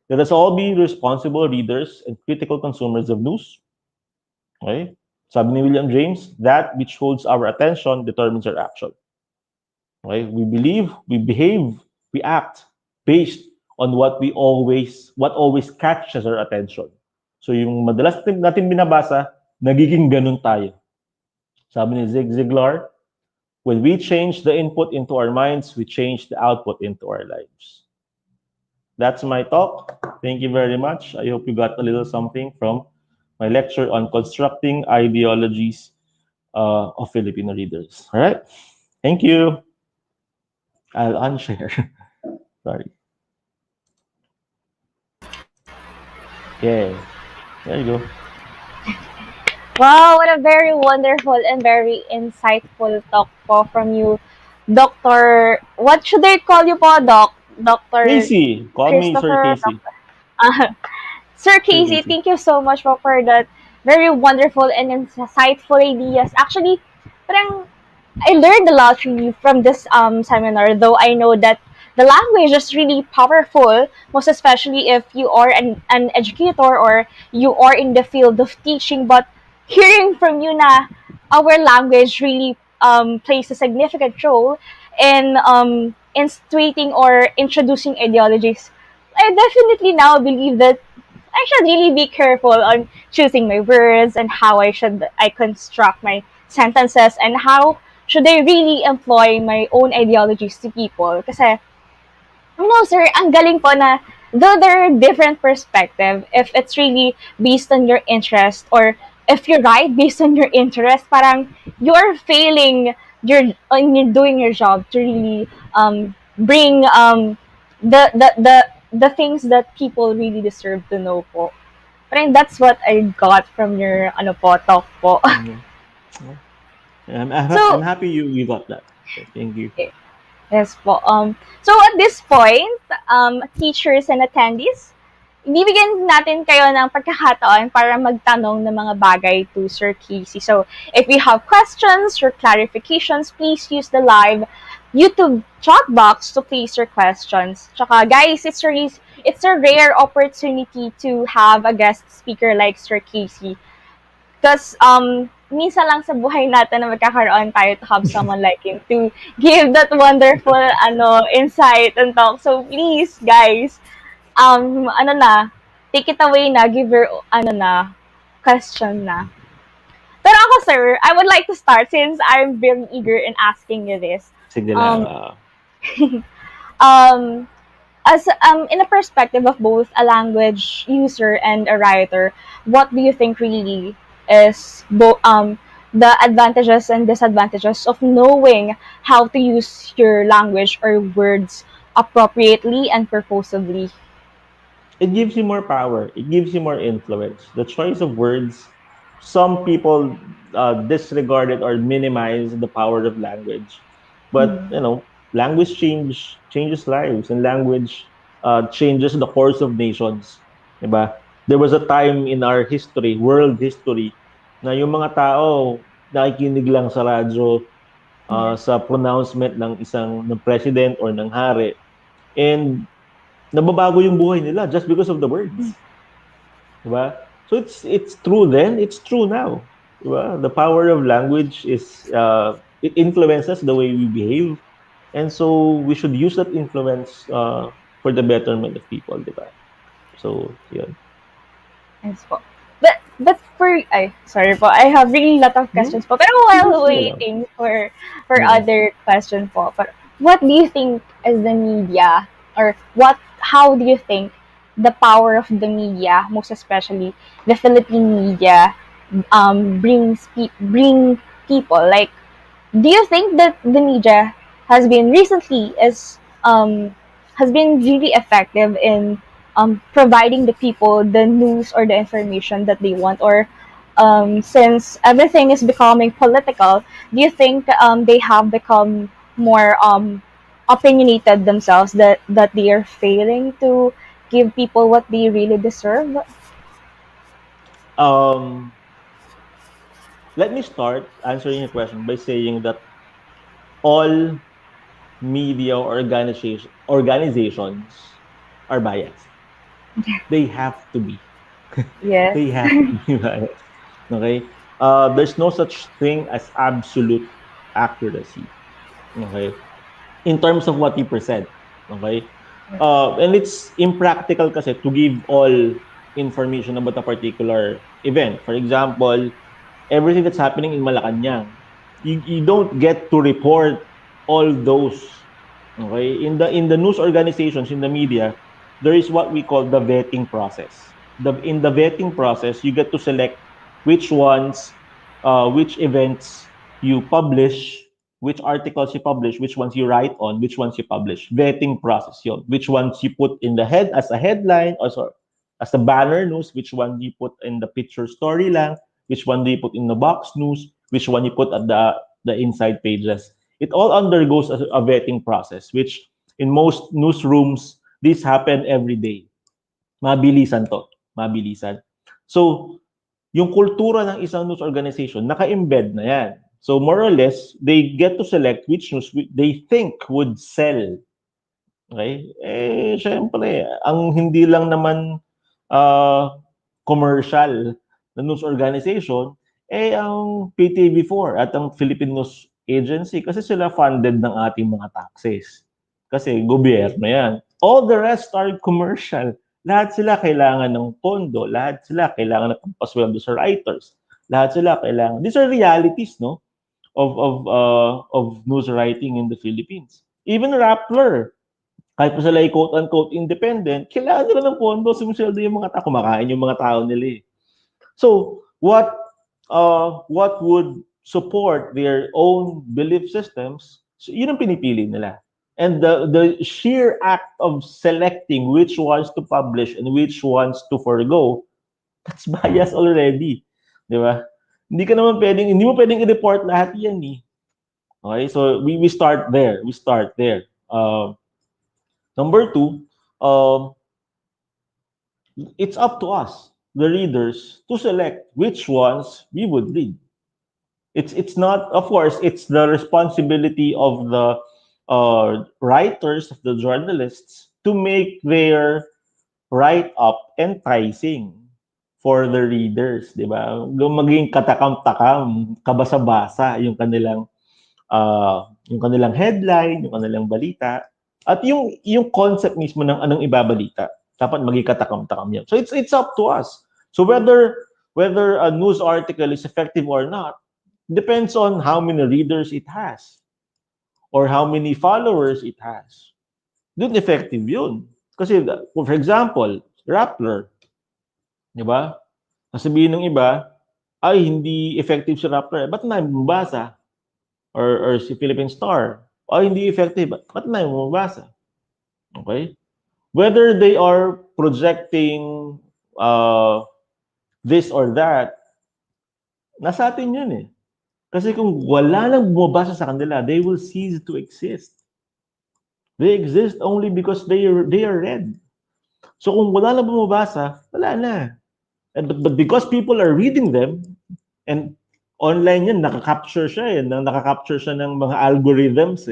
Let us all be responsible readers and critical consumers of news. Okay? Sabi ni William James, that which holds our attention determines our action. Okay? We believe, we behave, we act based on what always catches our attention. So yung madalas natin binabasa, nagiging ganun tayo. Sabi ni Zig Ziglar, when we change the input into our minds, we change the output into our lives. That's my talk. Thank you very much. I hope you got a little something from my lecture on constructing ideologies of Filipino readers. All right? Thank you. I'll unshare. Sorry. Yeah. There you go. Wow, what a very wonderful and very insightful talk po from you, Dr. What should I call you po, Doc? Dr. Casey. Call me Sir Christopher. Casey. Sir Casey, thank you so much po for that very wonderful and insightful ideas. Actually, parang I learned a lot really from this seminar, though I know that the language is really powerful, most especially if you are an educator or you are in the field of teaching. But hearing from you na our language really plays a significant role in instituting or introducing ideologies, I definitely now believe that I should really be careful on choosing my words and how I construct my sentences and how should I really employ my own ideologies to people. Kasi, no, sir, ang galing po na though there are different perspective, if it's really based on your interest or if you're right based on your interest, parang you're failing when you're doing your job to really bring the, the, the, the things that people really deserve to know po. Parang that's what I got from your talk po. I'm happy you got that. Thank you. Yes po. So at this point, teachers and attendees, bibigyan natin kayo ng pagkakataon para magtanong ng mga bagay to Sir Casey. So if you have questions or clarifications, please use the live YouTube chat box to place your questions. Tsaka guys, it's a rare opportunity to have a guest speaker like Sir Casey. Because minsan lang sa buhay natin na magkakaroon tayo to have someone like him to give that wonderful insight and talk. So please guys, take it away na, give your question na. Pero ako sir, I would like to start since I'm very eager in asking you this. Sige lang. As in a perspective of both a language user and a writer, what do you think really is the advantages and disadvantages of knowing how to use your language or words appropriately and purposefully? It gives you more power. It gives you more influence. The choice of words, some people disregard it or minimize the power of language. But language changes lives, and language changes the course of nations, 'di ba? There was a time in our history, world history, na yung mga tao nakikinig lang sa radyo, Yes. sa pronouncement ng president or ng hari, and nababago yung buhay nila just because of the words, 'di ba? So it's true then, it's true now, 'di ba? The power of language is it influences the way we behave, and so we should use that influence for the betterment of people, 'di ba? So, yun. Yes po. But sorry po, I have really lot of Hmm? questions po. Pero Sige, while sige lang. waiting for Mm. other question po, but what do you think is the media, or how do you think the power of the media, most especially the Philippine media, bring people, like, do you think that the media has been recently is has been really effective in providing the people the news or the information that they want, or since everything is becoming political, do you think they have become more opinionated themselves, that they are failing to give people what they really deserve? Um, Let me start answering your question by saying that all media organizations are biased. They have to be. Yes. They have to be biased. Okay? There's no such thing as absolute accuracy. Okay? In terms of what you present. Okay? And it's impractical kasi to give all information about a particular event. For example, everything that's happening in Malacanang, you don't get to report all those. Okay? In the news organizations, in the media, there is what we call the vetting process. In the vetting process, you get to select which ones, which events you publish, which articles you publish, which ones you write on, which ones you publish. Vetting process yun. Which ones you put in the head as a headline, or sorry, as a banner news, which one you put in the picture story lang, which one do you put in the box news, which one you put at the inside pages. It all undergoes a vetting process, which in most newsrooms, this happen every day. Mabilisan to. Mabilisan. So, yung kultura ng isang news organization, naka-embed na yan. So, more or less, they get to select which news they think would sell. Okay? Syempre, ang hindi lang naman uh, commercial na news organization, ang PTV4 at ang Philippine News Agency, kasi sila funded ng ating mga taxes. Kasi gobyerno yan. All the rest are commercial. Lahat sila kailangan ng pondo. Lahat sila kailangan ng pampasweldo sa writers. Lahat sila kailangan. These are realities, no? Of news writing in the Philippines. Even Rappler, kahit pa sila ay quote-unquote independent, kailangan nila ng pondo, sumusweldo yung mga tao, kumakain yung mga tao nila eh. So, what would support their own belief systems, so yun ang pinipili nila. And the sheer act of selecting which ones to publish and which ones to forgo, that's bias already. Di ba? Hindi mo pwedeng i-report lahat yan eh. Okay, so we start there. We start there. Number two, um, it's up to us, the readers, to select which ones we would read. It's not, of course, it's the responsibility of the writers, of the journalists, to make their write-up enticing for the readers, di ba? Maging katakam-takam, kabasa-basa yung kanilang headline, yung kanilang balita, at yung concept mismo ng anong ibabalita. Dapat maging katakam-takam yan. So it's up to us. So whether a news article is effective or not depends on how many readers it has or how many followers it has. Doon effective yun. Kasi, for example, Rappler, di ba? Sasabihin ng iba, ay, hindi effective si Rappler. Ba't na mabasa? Or si Philippine Star, ay, hindi effective. Ba't na mabasa? Okay? Whether they are projecting this or that, nasa atin yun eh. Kasi kung wala nang bumabasa sa kanila, they will cease to exist. They exist only because they are read. So kung wala nang bumabasa, wala na. But because people are reading them, and online yan, nakaka-capture siya ng mga algorithms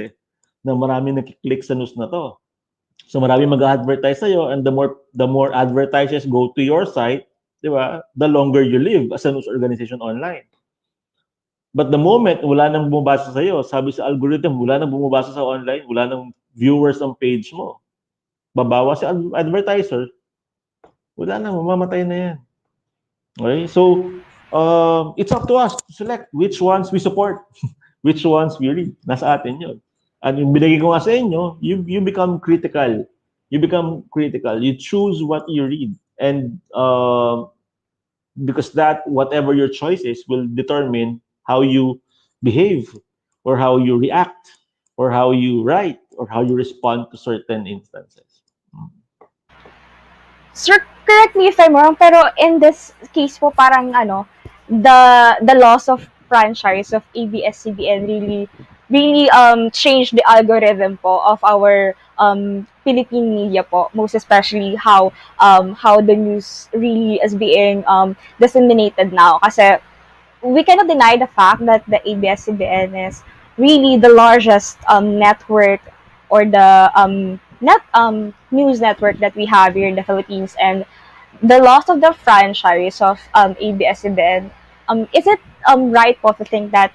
na marami nakiklik sa news na to. So marami mag-advertise sa'yo, and the more advertisers go to your site, di ba, the longer you live as a news organization online. But the moment wala nang bumabasa sa'yo, sabi sa algorithm, wala nang bumabasa sa online, wala nang viewers ang page mo, babawa si advertiser, wala na, mamamatay na yan. Okay? So, it's up to us to select which ones we support, which ones we read. Nasa atin yun. At yung binigay ko nga sa inyo, you become critical. You become critical. You choose what you read. And because that, whatever your choice is, will determine how you behave, or how you react, or how you write, or how you respond to certain instances. Sir, correct me if I'm wrong, pero in this case po, parang the loss of franchise of ABS-CBN really changed the algorithm po of our Philippine media po, most especially how the news really is being disseminated now. Kasi we cannot deny the fact that the ABS-CBN is really the largest network, or the news network that we have here in the Philippines. And the loss of the franchise of ABS-CBN, is it right po to think that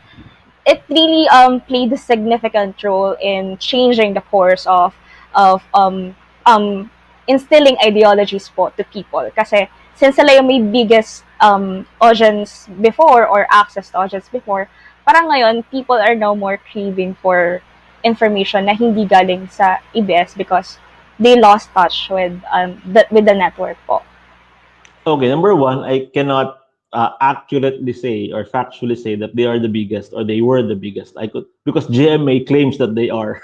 it really played a significant role in changing the course of instilling ideologies po to people? Kasi since sila yung may biggest audience before, or access to audience before, parang ngayon people are now more craving for information na hindi galing sa ABS, because they lost touch with the network po. Okay, number one, I cannot accurately say or factually say that they are the biggest or they were the biggest. I could, because GMA claims that they are.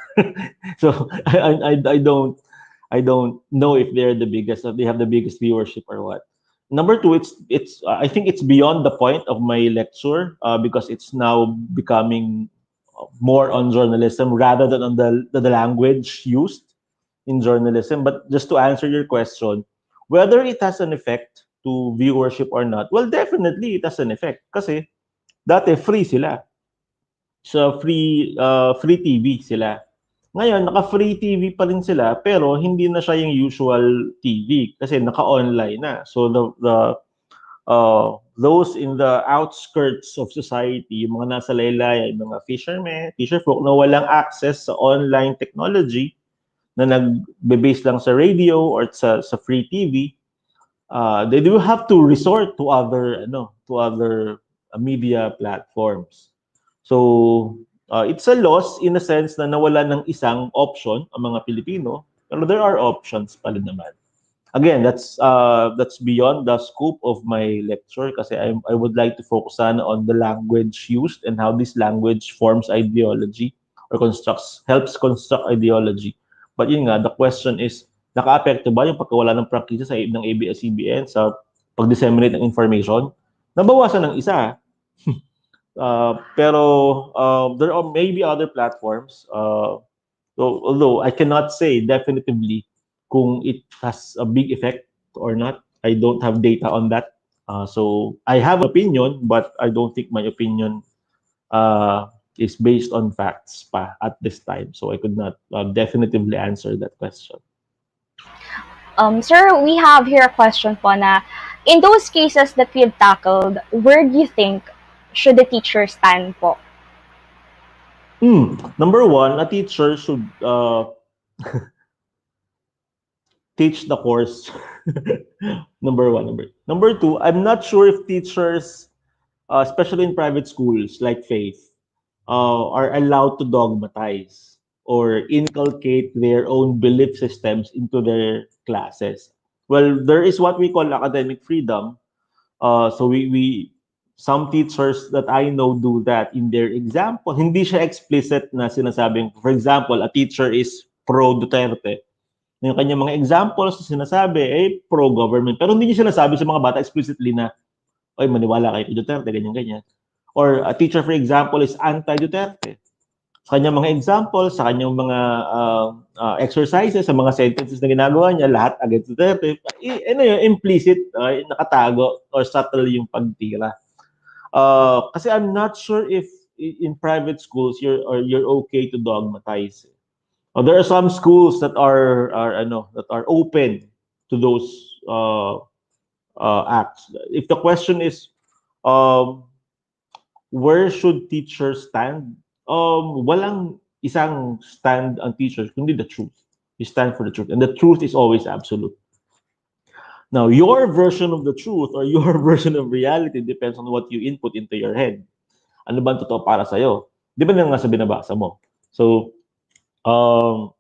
So I don't know if they're the biggest, if they have the biggest viewership or what. Number two, it's I think it's beyond the point of my lecture, because it's now becoming more on journalism rather than on the language used in journalism. But just to answer your question, whether it has an effect to viewership or not, well, definitely it has an effect. Kasi dati free sila. So free TV sila. Ngayon, naka-free TV pa rin sila, pero hindi na siya yung usual TV kasi naka-online na. So those in the outskirts of society, yung mga nasa laylay, yung mga fishermen, fisherfolk na walang access sa online technology, na nagbe-base lang sa radio or sa free TV, they do have to resort to other media platforms. So it's a loss in a sense na nawala ng isang option ang mga Pilipino, pero there are options pa rin naman. Again, that's beyond the scope of my lecture kasi I would like to focus on the language used and how this language forms ideology or helps construct ideology. But yun nga, the question is, naka-apekto ba yung pagkawala ng prangkisa ng ABS-CBN sa pag-disseminate ng information? Nabawasan ng isa. Pero there are maybe other platforms, although I cannot say definitively kung it has a big effect or not. I don't have data on that. So I have an opinion, but I don't think my opinion is based on facts pa at this time. So I could not definitively answer that question. Sir, we have here a question po na, in those cases that we've tackled, where do you think should the teacher stand po? Number one, a teacher should teach the course. Number one. Number two, I'm not sure if teachers, especially in private schools like Faith, are allowed to dogmatize or inculcate their own belief systems into their classes. Well, there is what we call academic freedom. So we some teachers that I know do that in their example. Hindi siya explicit na sinasabing, for example, a teacher is pro Duterte. Yung kanyang mga examples na sinasabi ay pro-government. Pero hindi niya sinasabi sa mga bata explicitly na, oy, maniwala kayo kay Duterte, ganyan-ganyan. or a teacher, for example, is anti-Duterte. Sa kanyang mga examples, sa kanyang mga exercises, sa mga sentences na ginagawa niya, lahat against Duterte. Ano yun, implicit, nakatago or subtle yung pagtira. Kasi I'm not sure if in private schools you're okay to dogmatize. There are some schools that are open to those acts. If the question is um, where should teachers stand? Walang isang stand ang teachers, kundi the truth. You stand for the truth, and the truth is always absolute. Now, your version of the truth or your version of reality depends on what you input into your head. Ano ba ang totoo para sa'yo? Depende nga sa binabasa mo. So, um,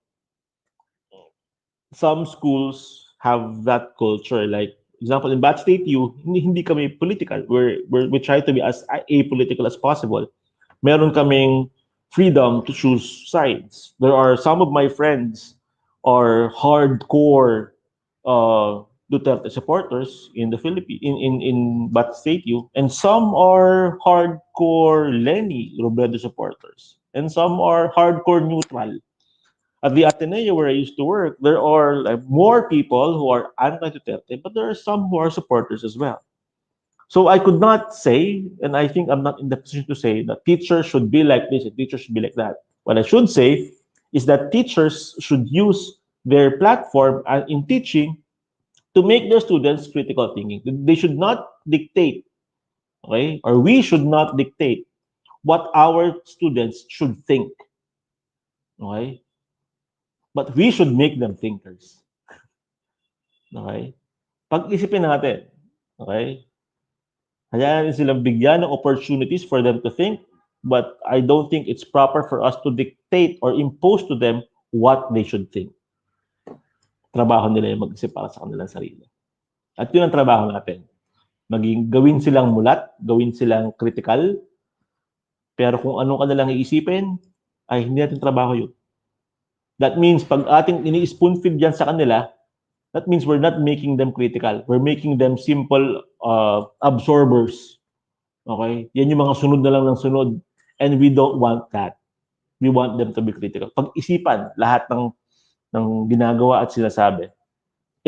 some schools have that culture. Like, example, in Bat State U, hindi kami political. We try to be as apolitical as possible. Meron kaming freedom to choose sides. There are some of my friends are hardcore Duterte supporters in the Philippines, in Bat State U, and some are hardcore Lenny Robredo supporters, and some are hardcore neutral. At the Ateneo where I used to work, there are like more people who are anti-Duterte, but there are some who are supporters as well. So I could not say, and I think I'm not in the position to say that teachers should be like this and teachers should be like that. What I should say is that teachers should use their platform in teaching to make their students critical thinking. They should not dictate, okay, or we should not dictate what our students should think, okay? But we should make them thinkers. Okay? Pag-isipin natin, okay? Hayaan silang bigyan ng opportunities for them to think, but I don't think it's proper for us to dictate or impose to them what they should think. Trabaho nila yung mag-isip para sa kanilang sarili. At yun ang trabaho natin. Gawin silang mulat, gawin silang critical, pero kung ano ka nalang iisipin, ay hindi natin trabaho yun. That means pag ating ini-spoon feed yan sa kanila, that means we're not making them critical. We're making them simple absorbers. Okay? Yan yung mga sunod na lang ng sunod. And we don't want that. We want them to be critical. Pag-isipan lahat ng ginagawa at sinasabi.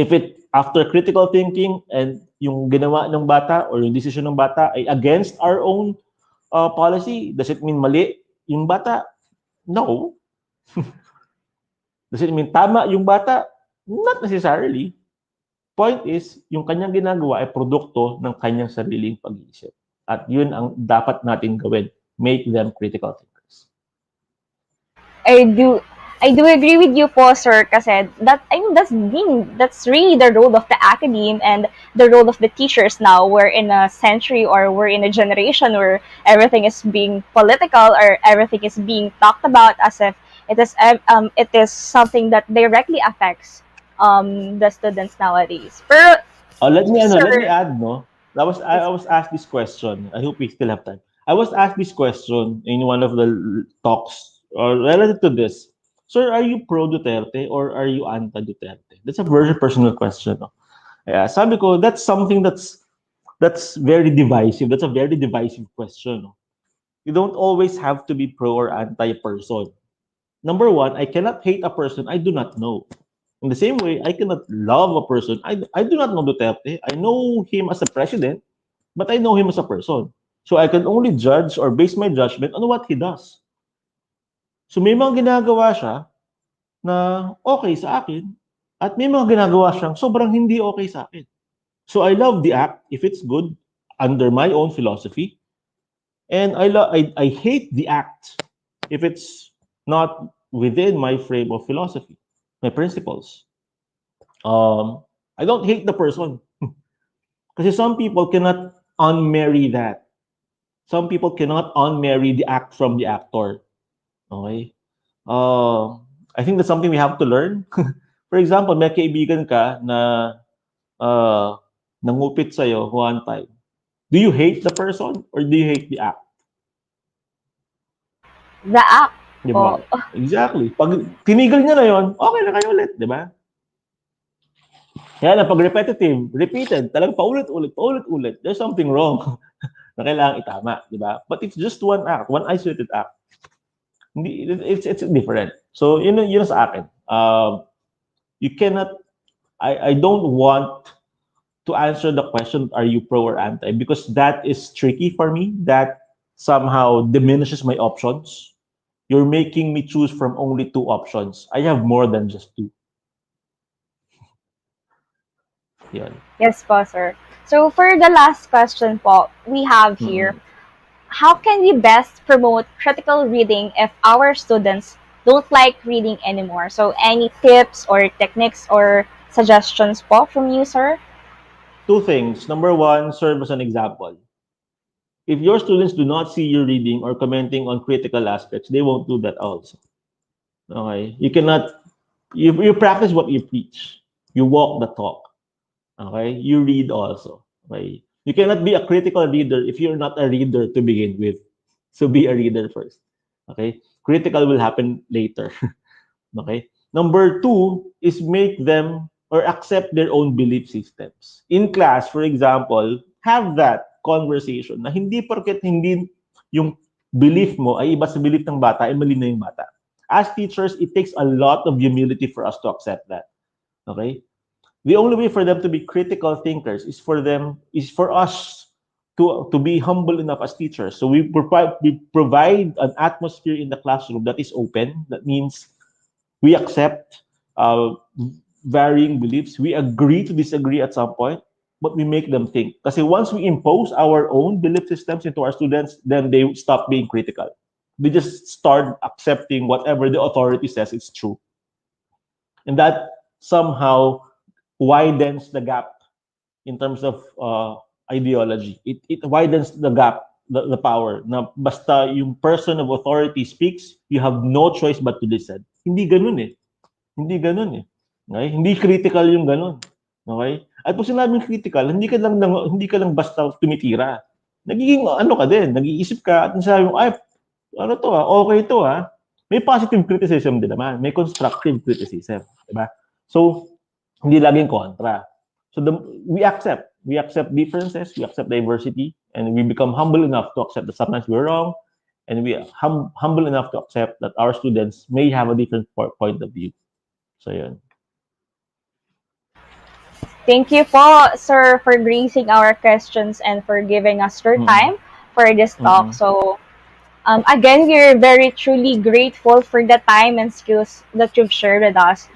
If it, after critical thinking and yung ginawa ng bata or yung decision ng bata ay against our own policy, does it mean mali yung bata? No. Does it mean tama yung bata? Not necessarily. Point is, yung kanyang ginagawa ay produkto ng kanyang sariling pag-iisip. At yun ang dapat natin gawin. Make them critical thinkers. I do agree with you po, sir, kasi that's really the role of the academe and the role of the teachers now. We're in a century or we're in a generation where everything is being political or everything is being talked about as if it is something that directly affects the students nowadays. Pero, Let me sir, add, no. I was asked this question. I hope we still have time. I was asked this question in one of the talks related to this. Sir, are you pro Duterte or are you anti-Duterte? That's a very personal question. No? Sabi ko, that's something that's very divisive. That's a very divisive question. No? You don't always have to be pro or anti a person. Number one, I cannot hate a person I do not know. In the same way, I cannot love a person. I do not know Duterte. I know him as a president, but I know him as a person. So I can only judge or base my judgment on what he does. So may mga ginagawa siya na okay sa akin at may mga ginagawa siyang sobrang hindi okay sa akin. So I love the act if it's good under my own philosophy, and I hate the act if it's not within my frame of philosophy, my principles. I don't hate the person. Kasi some people cannot unmarry that. Some people cannot unmarry the act from the actor. Okay? I think that's something we have to learn. For example, may kaibigan ka na nangupit sa'yo one time. Do you hate the person or do you hate the act? the act Di po. ba? Exactly. Pag tinigil niya na yon, okay na kayo ulit, di ba? Kaya na pag repetitive, repeated, talagang paulit-ulit, there's something wrong. na kailangan itama, di ba? But it's just one act, one isolated act. Hindi, it's different. So, yun sa akin. You cannot, I don't want to answer the question, are you pro or anti? Because that is tricky for me. That somehow diminishes my options. You're making me choose from only two options. I have more than just two. Yun. Yes po, sir. So for the last question po, we have here, how can we best promote critical reading if our students don't like reading anymore? So any tips or techniques or suggestions po from you, sir? Two things. Number one, serve as an example. If your students do not see you reading or commenting on critical aspects, they won't do that also. Okay? You cannot, you practice what you preach. You walk the talk. Okay? You read also. Okay? You cannot be a critical reader if you're not a reader to begin with. So be a reader first. Okay? Critical will happen later. Okay? Number two is make them or accept their own belief systems. In class, for example, have that conversation na hindi porket hindi yung belief mo ay iba sa belief ng bata, ay mali na yung bata. As teachers, it takes a lot of humility for us to accept that. Okay? The only way for them to be critical thinkers is for us to be humble enough as teachers. So we provide an atmosphere in the classroom that is open. That means we accept varying beliefs. We agree to disagree at some point, but we make them think. Because once we impose our own belief systems into our students, then they stop being critical. They just start accepting whatever the authority says is true. And that somehow widens the gap in terms of ideology. It widens the gap, the power. Na basta yung person of authority speaks, you have no choice but to listen. Hindi ganun eh. Hindi ganun eh. Okay? Hindi critical yung ganun. Okay? At pag sinabing critical, hindi ka lang basta tumitira. Nagiging ano ka din, nag-iisip ka at nasabi mo, ay, ano to okay to May positive criticism din naman, may constructive criticism, di ba? So, hindi laging kontra. So we accept differences, we accept diversity, and we become humble enough to accept that sometimes we're wrong, and we humble enough to accept that our students may have a different point of view. So yun. Thank you po, sir, for gracing our questions and for giving us your time for this talk. So, again, we're very truly grateful for the time and skills that you've shared with us.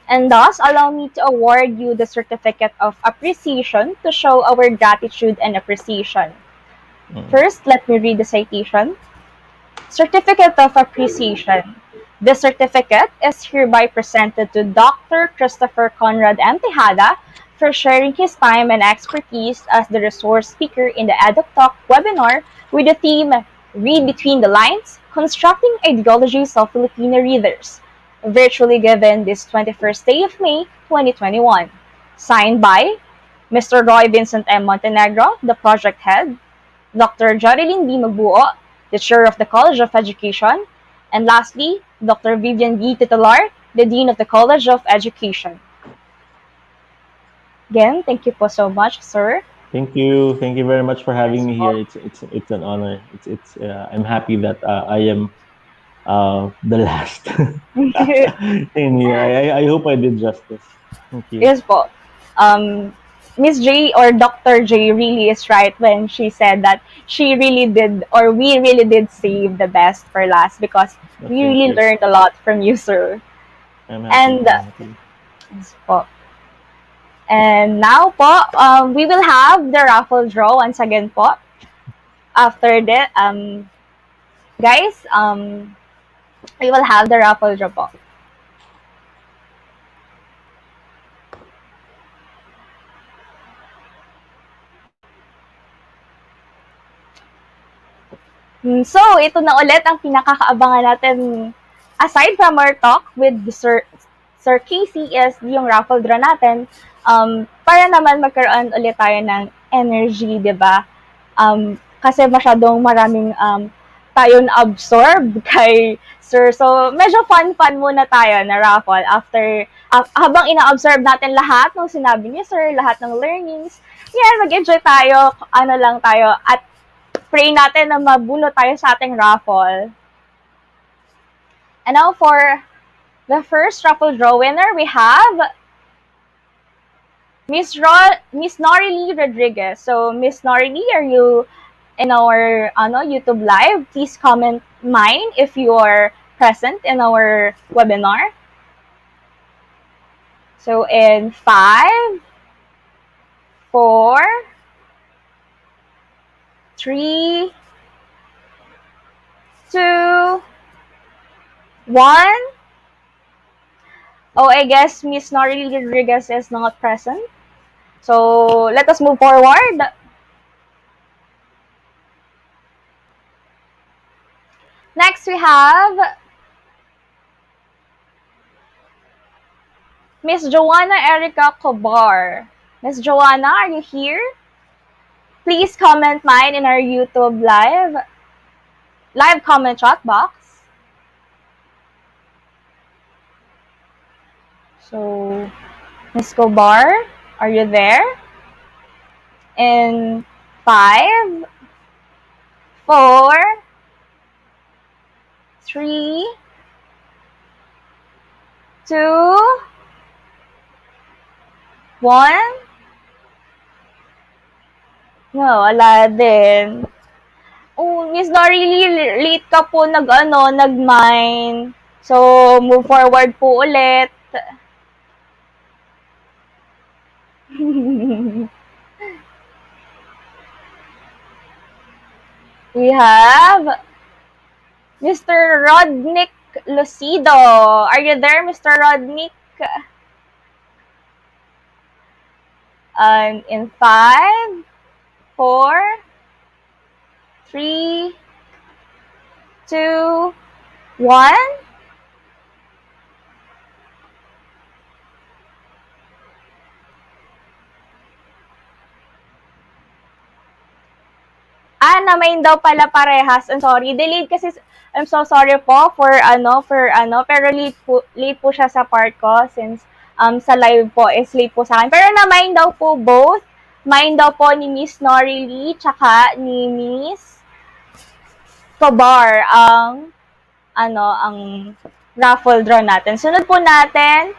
And thus, allow me to award you the certificate of appreciation to show our gratitude and appreciation. First, let me read the citation. Certificate of Appreciation. This certificate is hereby presented to Dr. Christopher Conrad M. Tejada for sharing his time and expertise as the resource speaker in the EDUCTALK webinar with the theme Read Between the Lines, Constructing Ideologies of Filipino Readers, virtually given this 21st day of May, 2021. Signed by Mr. Roy Vincent M. Montenegro, the project head, Dr. Jorilyn B. Magbuo, the Chair of the College of Education, and lastly, Dr. Vivian B. Titular, the Dean of the College of Education. Again, thank you po so much, sir. Thank you very much for having me here. It's an honor. I'm happy that I am the last in here. I hope I did justice. Thank you. Yes po. Miss J or Dr. J really is right when she said that she really did, or we really did save the best for last, because we really learned a lot from you, sir. I'm happy. Yes po. And now po, we will have the raffle draw once again po. After that, guys, we will have the raffle draw po. So, ito na ulit ang pinakakaabangan natin aside from our talk with Sir Casey is yung raffle draw natin, para naman magkaroon ulit tayo ng energy, di ba? Kasi masyadong maraming tayo na-absorb kay Sir. So, medyo fun muna tayo na raffle after, habang ina-absorb natin lahat ng sinabi ni Sir, lahat ng learnings, yan, mag-enjoy tayo, ano lang tayo, at pray natin na mabunot tayo sa ating raffle. And now for the first raffle draw winner, we have Miss Norilee Rodriguez. So, Miss Norilee, are you in our YouTube live? Please comment mine if you are present in our webinar. So, in 5, 4, 3, 2, 1. Oh, I guess Miss Norilee Rodriguez is not present. So, let us move forward. Next, we have Miss Joanna Erica Cobar. Miss Joanna, are you here? Please comment mine in our YouTube live comment chat box. So, Miss Cobar, are you there? In 5, 4, 3, 2, 1. No, wala din. Oh, Miss Norilee, late ka po nag-mine. So, move forward po ulit. We have Mr. Rodnick Lucido. Are you there, Mr. Rodnick? In 5, 4, 3, 2, 1. Na-main daw pala parehas. I'm sorry. Delayed kasi, I'm so sorry po for pero late po siya sa part ko since sa live po is late po sa akin. Pero na-main daw po both. Main daw po ni Miss Norilee tsaka ni Miss Cobar ang raffle draw natin. Sunod po natin,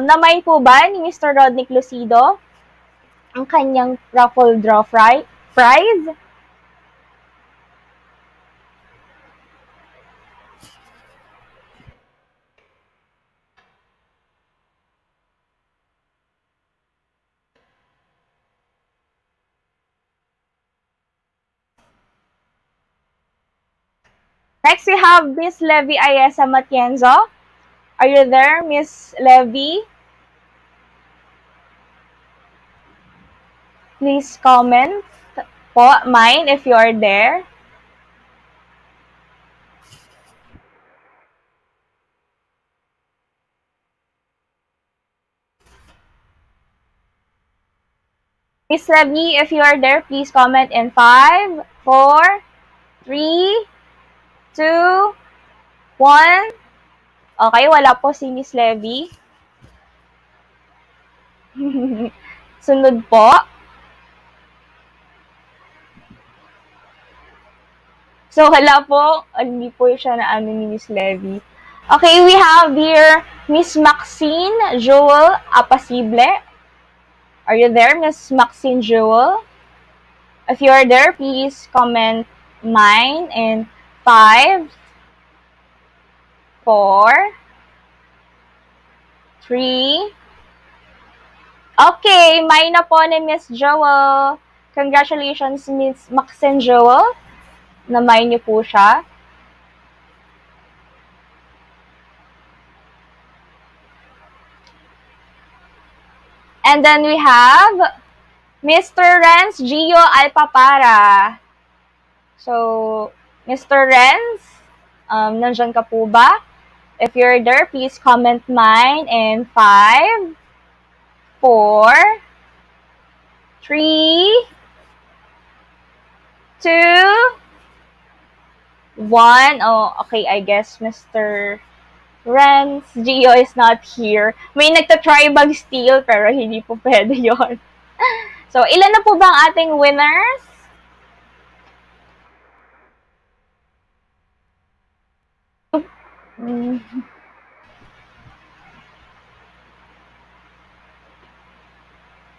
na-main po ba ni Mr. Rodnick Lucido ang kanyang raffle draw prize? Next, we have Miss Levy Ayesa Matienzo. Are you there, Miss Levy? Please comment po mine if you are there. Miss Levy, if you are there, please comment in 5, 4, 3, 2, 1. Okay, wala po si Miss Levy. Sunod po. So, wala po. Hindi po siya na ni Miss Levy. Okay, we have here Miss Maxine Jewel Apasible. Are you there, Miss Maxine Jewel? If you are there, please comment mine in 5, 4, 3. Okay, mine na po ni Miss Jewel. Congratulations, Miss Maxine Jewel. Na-mine niyo po siya. And then we have Mr. Renz Gio Alpapara. So, Mr. Renz, nandyan ka po ba? If you're there, please comment mine in 5, 4, 3, 2, 1. Oh, okay, I guess Mr. Renz Gio is not here. May nagta-try mag-steal pero hindi po pwede yon. So, ilan na po ba ang ating winners? Mm.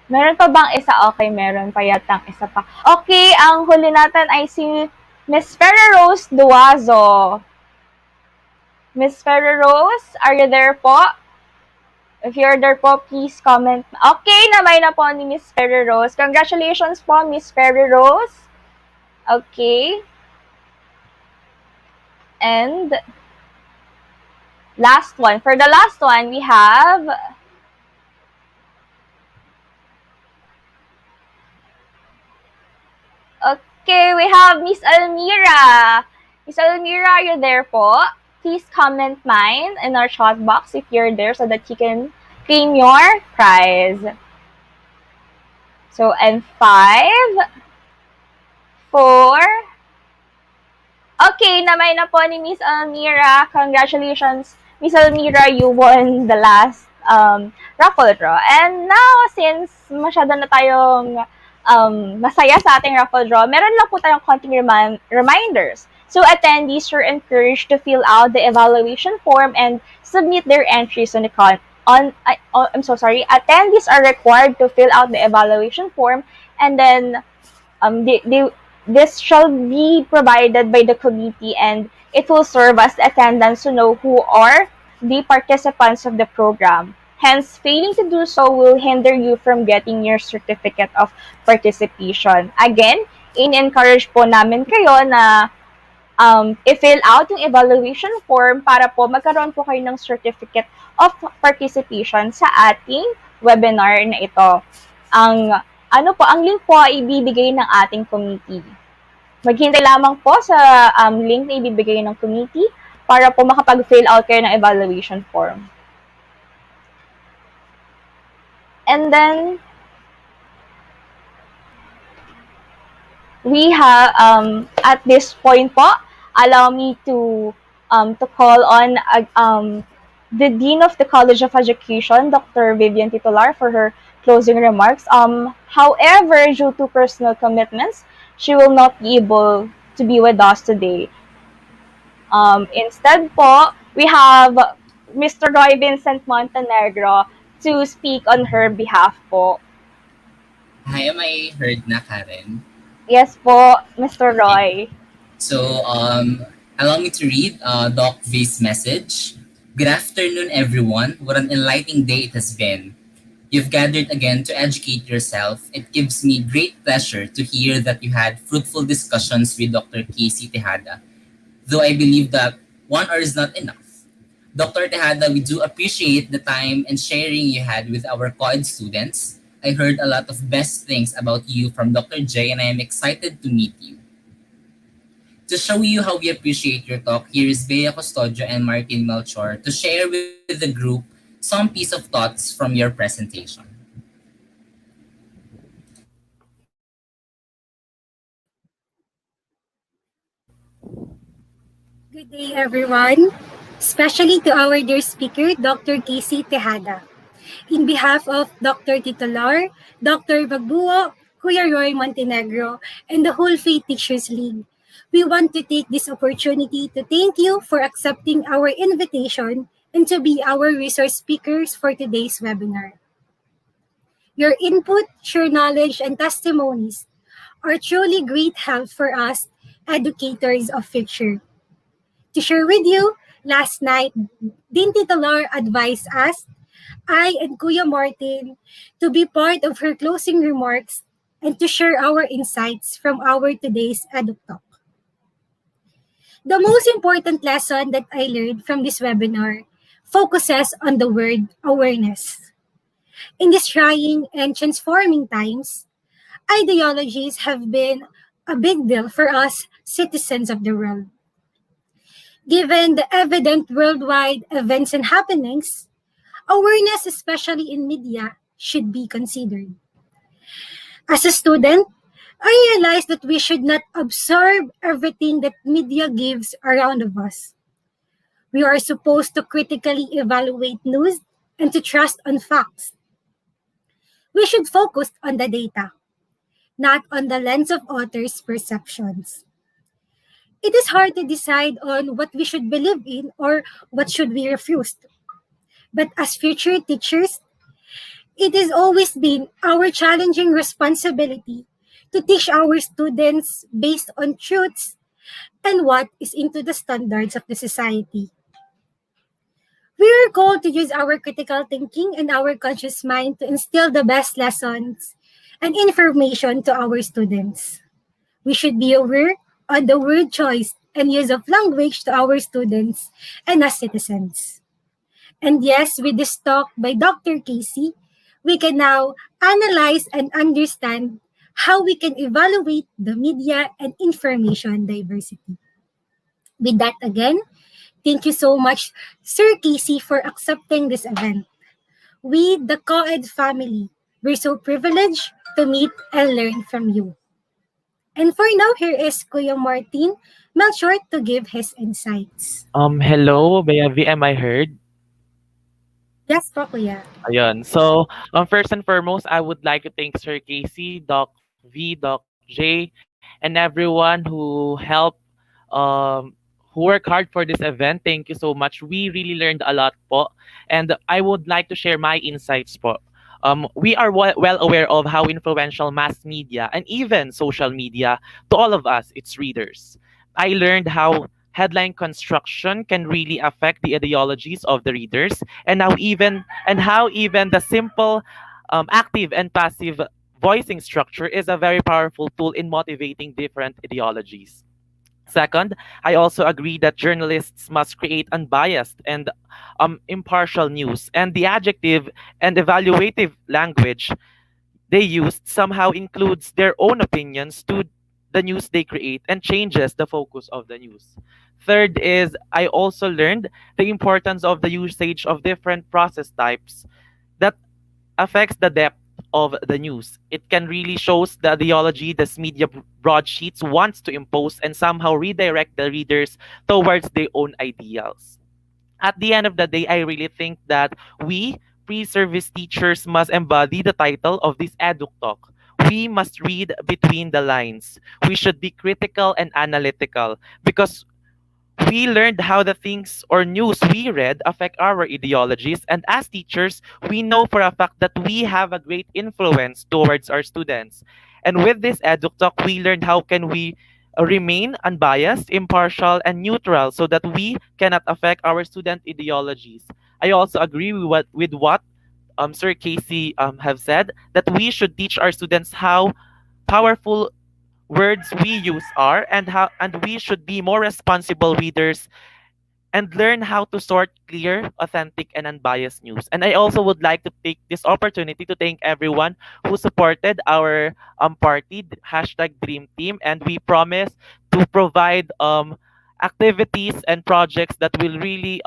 Meron pa bang isa? Okay, meron pa yatang isa pa. Okay, ang huli natin ay si Miss Ferrer Rose Duazo. Miss Ferrer Rose, are you there po? If you're there po, please comment. Okay, namay na po ni Miss Ferrer Rose. Congratulations po, Miss Ferrer Rose. Okay. And last one. For the last one, we have okay, we have Miss Almira. Miss Almira, are you there po? Please comment mine in our chat box if you're there so that you can claim your prize. So, and 5, 4, okay, namay na po ni Miss Almira. Congratulations, Miss Almira, you won the last raffle draw. And now, since masyado na tayong masaya sa ating raffle draw, meron lang po tayong konting reminders. So, attendees are encouraged to fill out the evaluation form and submit their entries on the I'm so sorry. Attendees are required to fill out the evaluation form, and then this shall be provided by the committee, and it will serve as attendance to know who are the participants of the program. Hence, failing to do so will hinder you from getting your certificate of participation. Again, in-encourage po namin kayo na i-fill out yung evaluation form para po magkaroon po kayo ng certificate of participation sa ating webinar na ito. Ang link po ay ibibigay ng ating committee. Maghintay lamang po sa link na ibibigay ng committee para po makapag-fill out kayo ng evaluation form. And then, we have, at this point po, allow me to call on the Dean of the College of Education, Dr. Vivian Titular, for her closing remarks. However, due to personal commitments, she will not be able to be with us today. Instead po, we have Mr. Roy Vincent Montenegro to speak on her behalf po. Hi, am I heard na, Karen? Yes po, Mr. Roy. So, allow me to read Doc V's message. Good afternoon, everyone. What an enlightening day it has been. You've gathered again to educate yourself. It gives me great pleasure to hear that you had fruitful discussions with Dr. Casey Tejada, though I believe that 1 hour is not enough. Dr. Tejada, we do appreciate the time and sharing you had with our co-ed students. I heard a lot of best things about you from Dr. J, and I am excited to meet you. To show you how we appreciate your talk, here is Bea Custodio and Martin Melchor to share with the group some piece of thoughts from your presentation. Good day, everyone, especially to our dear speaker, Dr. Casey Tejada. In behalf of Dr. Titular, Dr. Bagbuo, Kuya Roy Montenegro, and the whole Faith Teachers League, we want to take this opportunity to thank you for accepting our invitation and to be our resource speakers for today's webinar. Your input, your knowledge, and testimonies are truly great help for us, educators of future. To share with you, last night, Dean Titular advised us, I and Kuya Martin, to be part of her closing remarks and to share our insights from our today's EDUCTALK. The most important lesson that I learned from this webinar focuses on the word awareness. In these trying and transforming times, ideologies have been a big deal for us citizens of the world. Given the evident worldwide events and happenings, awareness, especially in media, should be considered. As a student, I realized that we should not absorb everything that media gives around of us. We are supposed to critically evaluate news and to trust on facts. We should focus on the data, not on the lens of authors' perceptions. It is hard to decide on what we should believe in or what should we refuse. But as future teachers, it has always been our challenging responsibility to teach our students based on truths and what is into the standards of the society. We are called to use our critical thinking and our conscious mind to instill the best lessons and information to our students. We should be aware of the word choice and use of language to our students and as citizens. And yes, with this talk by Dr. Casey, we can now analyze and understand how we can evaluate the media and information diversity. With that again, thank you so much, Sir Casey, for accepting this event. We, the co-ed family, we're so privileged to meet and learn from you. And for now, here is Kuya Martin Melchor to give his insights. Hello, Bea V, am I heard? Yes po, Kuya. Ayun. So, first and foremost, I would like to thank Sir Casey, Doc V, Doc J, and everyone um, who worked hard for this event. Thank you so much. We really learned a lot po. And I would like to share my insights po. We are well aware of how influential mass media and even social media to all of us, its readers. I learned how headline construction can really affect the ideologies of the readers and how even the simple active and passive voicing structure is a very powerful tool in motivating different ideologies. Second, I also agree that journalists must create unbiased and impartial news, and the adjective and evaluative language they used somehow includes their own opinions to the news they create and changes the focus of the news. Third is I also learned the importance of the usage of different process types that affects the depth of the news. It can really shows the ideology this media broadsheets wants to impose and somehow redirect the readers towards their own ideals. At the end of the day, I really think that we pre-service teachers must embody the title of this eduk talk. We must read between the lines. We should be critical and analytical because we learned how the things or news we read affect our ideologies, and as teachers we know for a fact that we have a great influence towards our students. And with this EduTalk, we learned how can we remain unbiased, impartial, and neutral so that we cannot affect our student ideologies. I also agree with what Sir Casey have said, that we should teach our students how powerful words we use are and we should be more responsible readers and learn how to sort clear, authentic, and unbiased news. And I also would like to take this opportunity to thank everyone who supported our party, hashtag Dream Team, and we promise to provide activities and projects that will really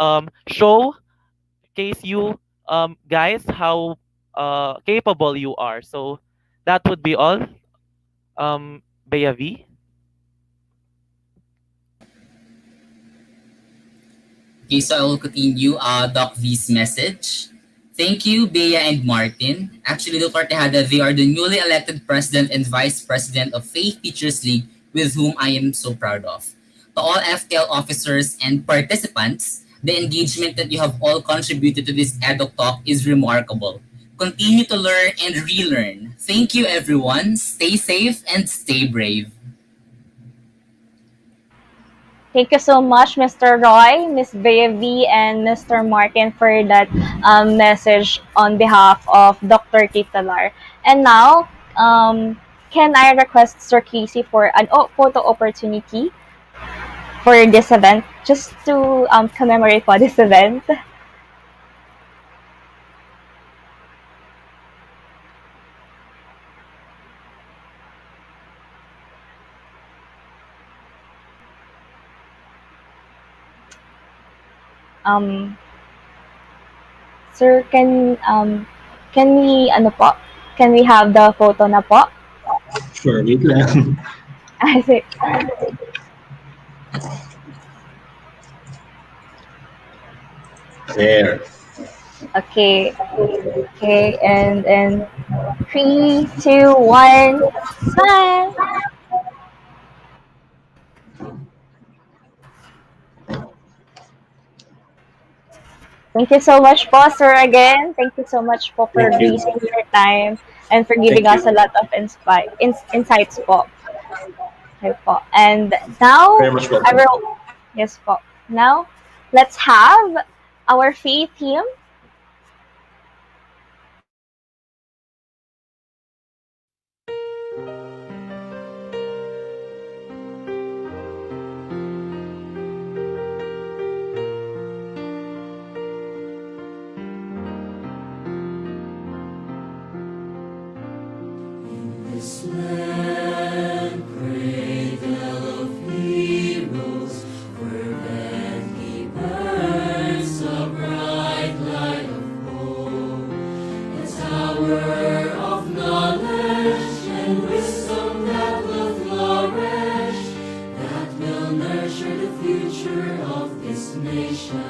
show case you guys how capable you are. So that would be all. Bea V. Okay, so I will continue Doc V's message. Thank you, Bea and Martin. Actually, Duterte Hada, they are the newly elected president and vice president of Faith Teachers League, with whom I am so proud of. To all FTL officers and participants, the engagement that you have all contributed to this EDUC talk is remarkable. Continue to learn and relearn. Thank you, everyone. Stay safe and stay brave. Thank you so much, Mr. Roy, Ms. Baby, and Mr. Martin for that message on behalf of Dr. Titalar. And now, can I request Sir Casey for an photo opportunity for this event, just to commemorate for this event? Um, Sir, can we ano po? Can we have the photo na po? Sure, wait lang. Kasi, There. okay. Okay, and 3, 2, 1, smile. Thank you so much po, sir, again. Thank you so much po for Thank you. gracing your time and for giving Thank us a you. lot of insights po. Okay po. And now, Very much welcome. everyone, yes po. Now, let's have our faith team. This land, cradle of heroes, where he burns a bright light of hope, a tower of knowledge and wisdom that will flourish, that will nurture the future of this nation.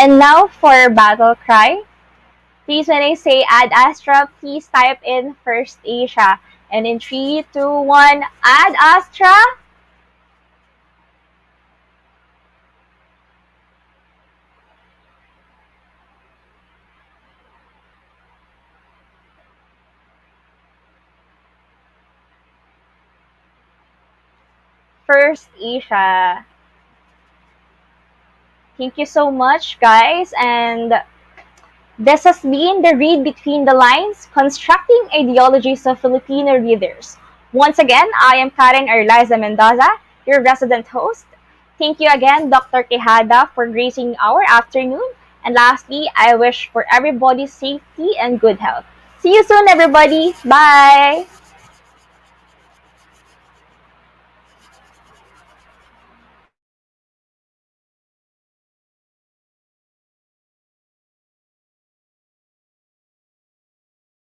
And now for battle cry. Please, when I say Ad Astra, please type in First Asia. And in 3, 2, 1, Ad Astra. First Asia. Thank you so much, guys. And this has been the Read Between the Lines, Constructing Ideologies of Filipino Readers. Once again, I am Karen Erliza Mendoza, your resident host. Thank you again, Dr. Quijada, for gracing our afternoon. And lastly, I wish for everybody's safety and good health. See you soon, everybody. Bye!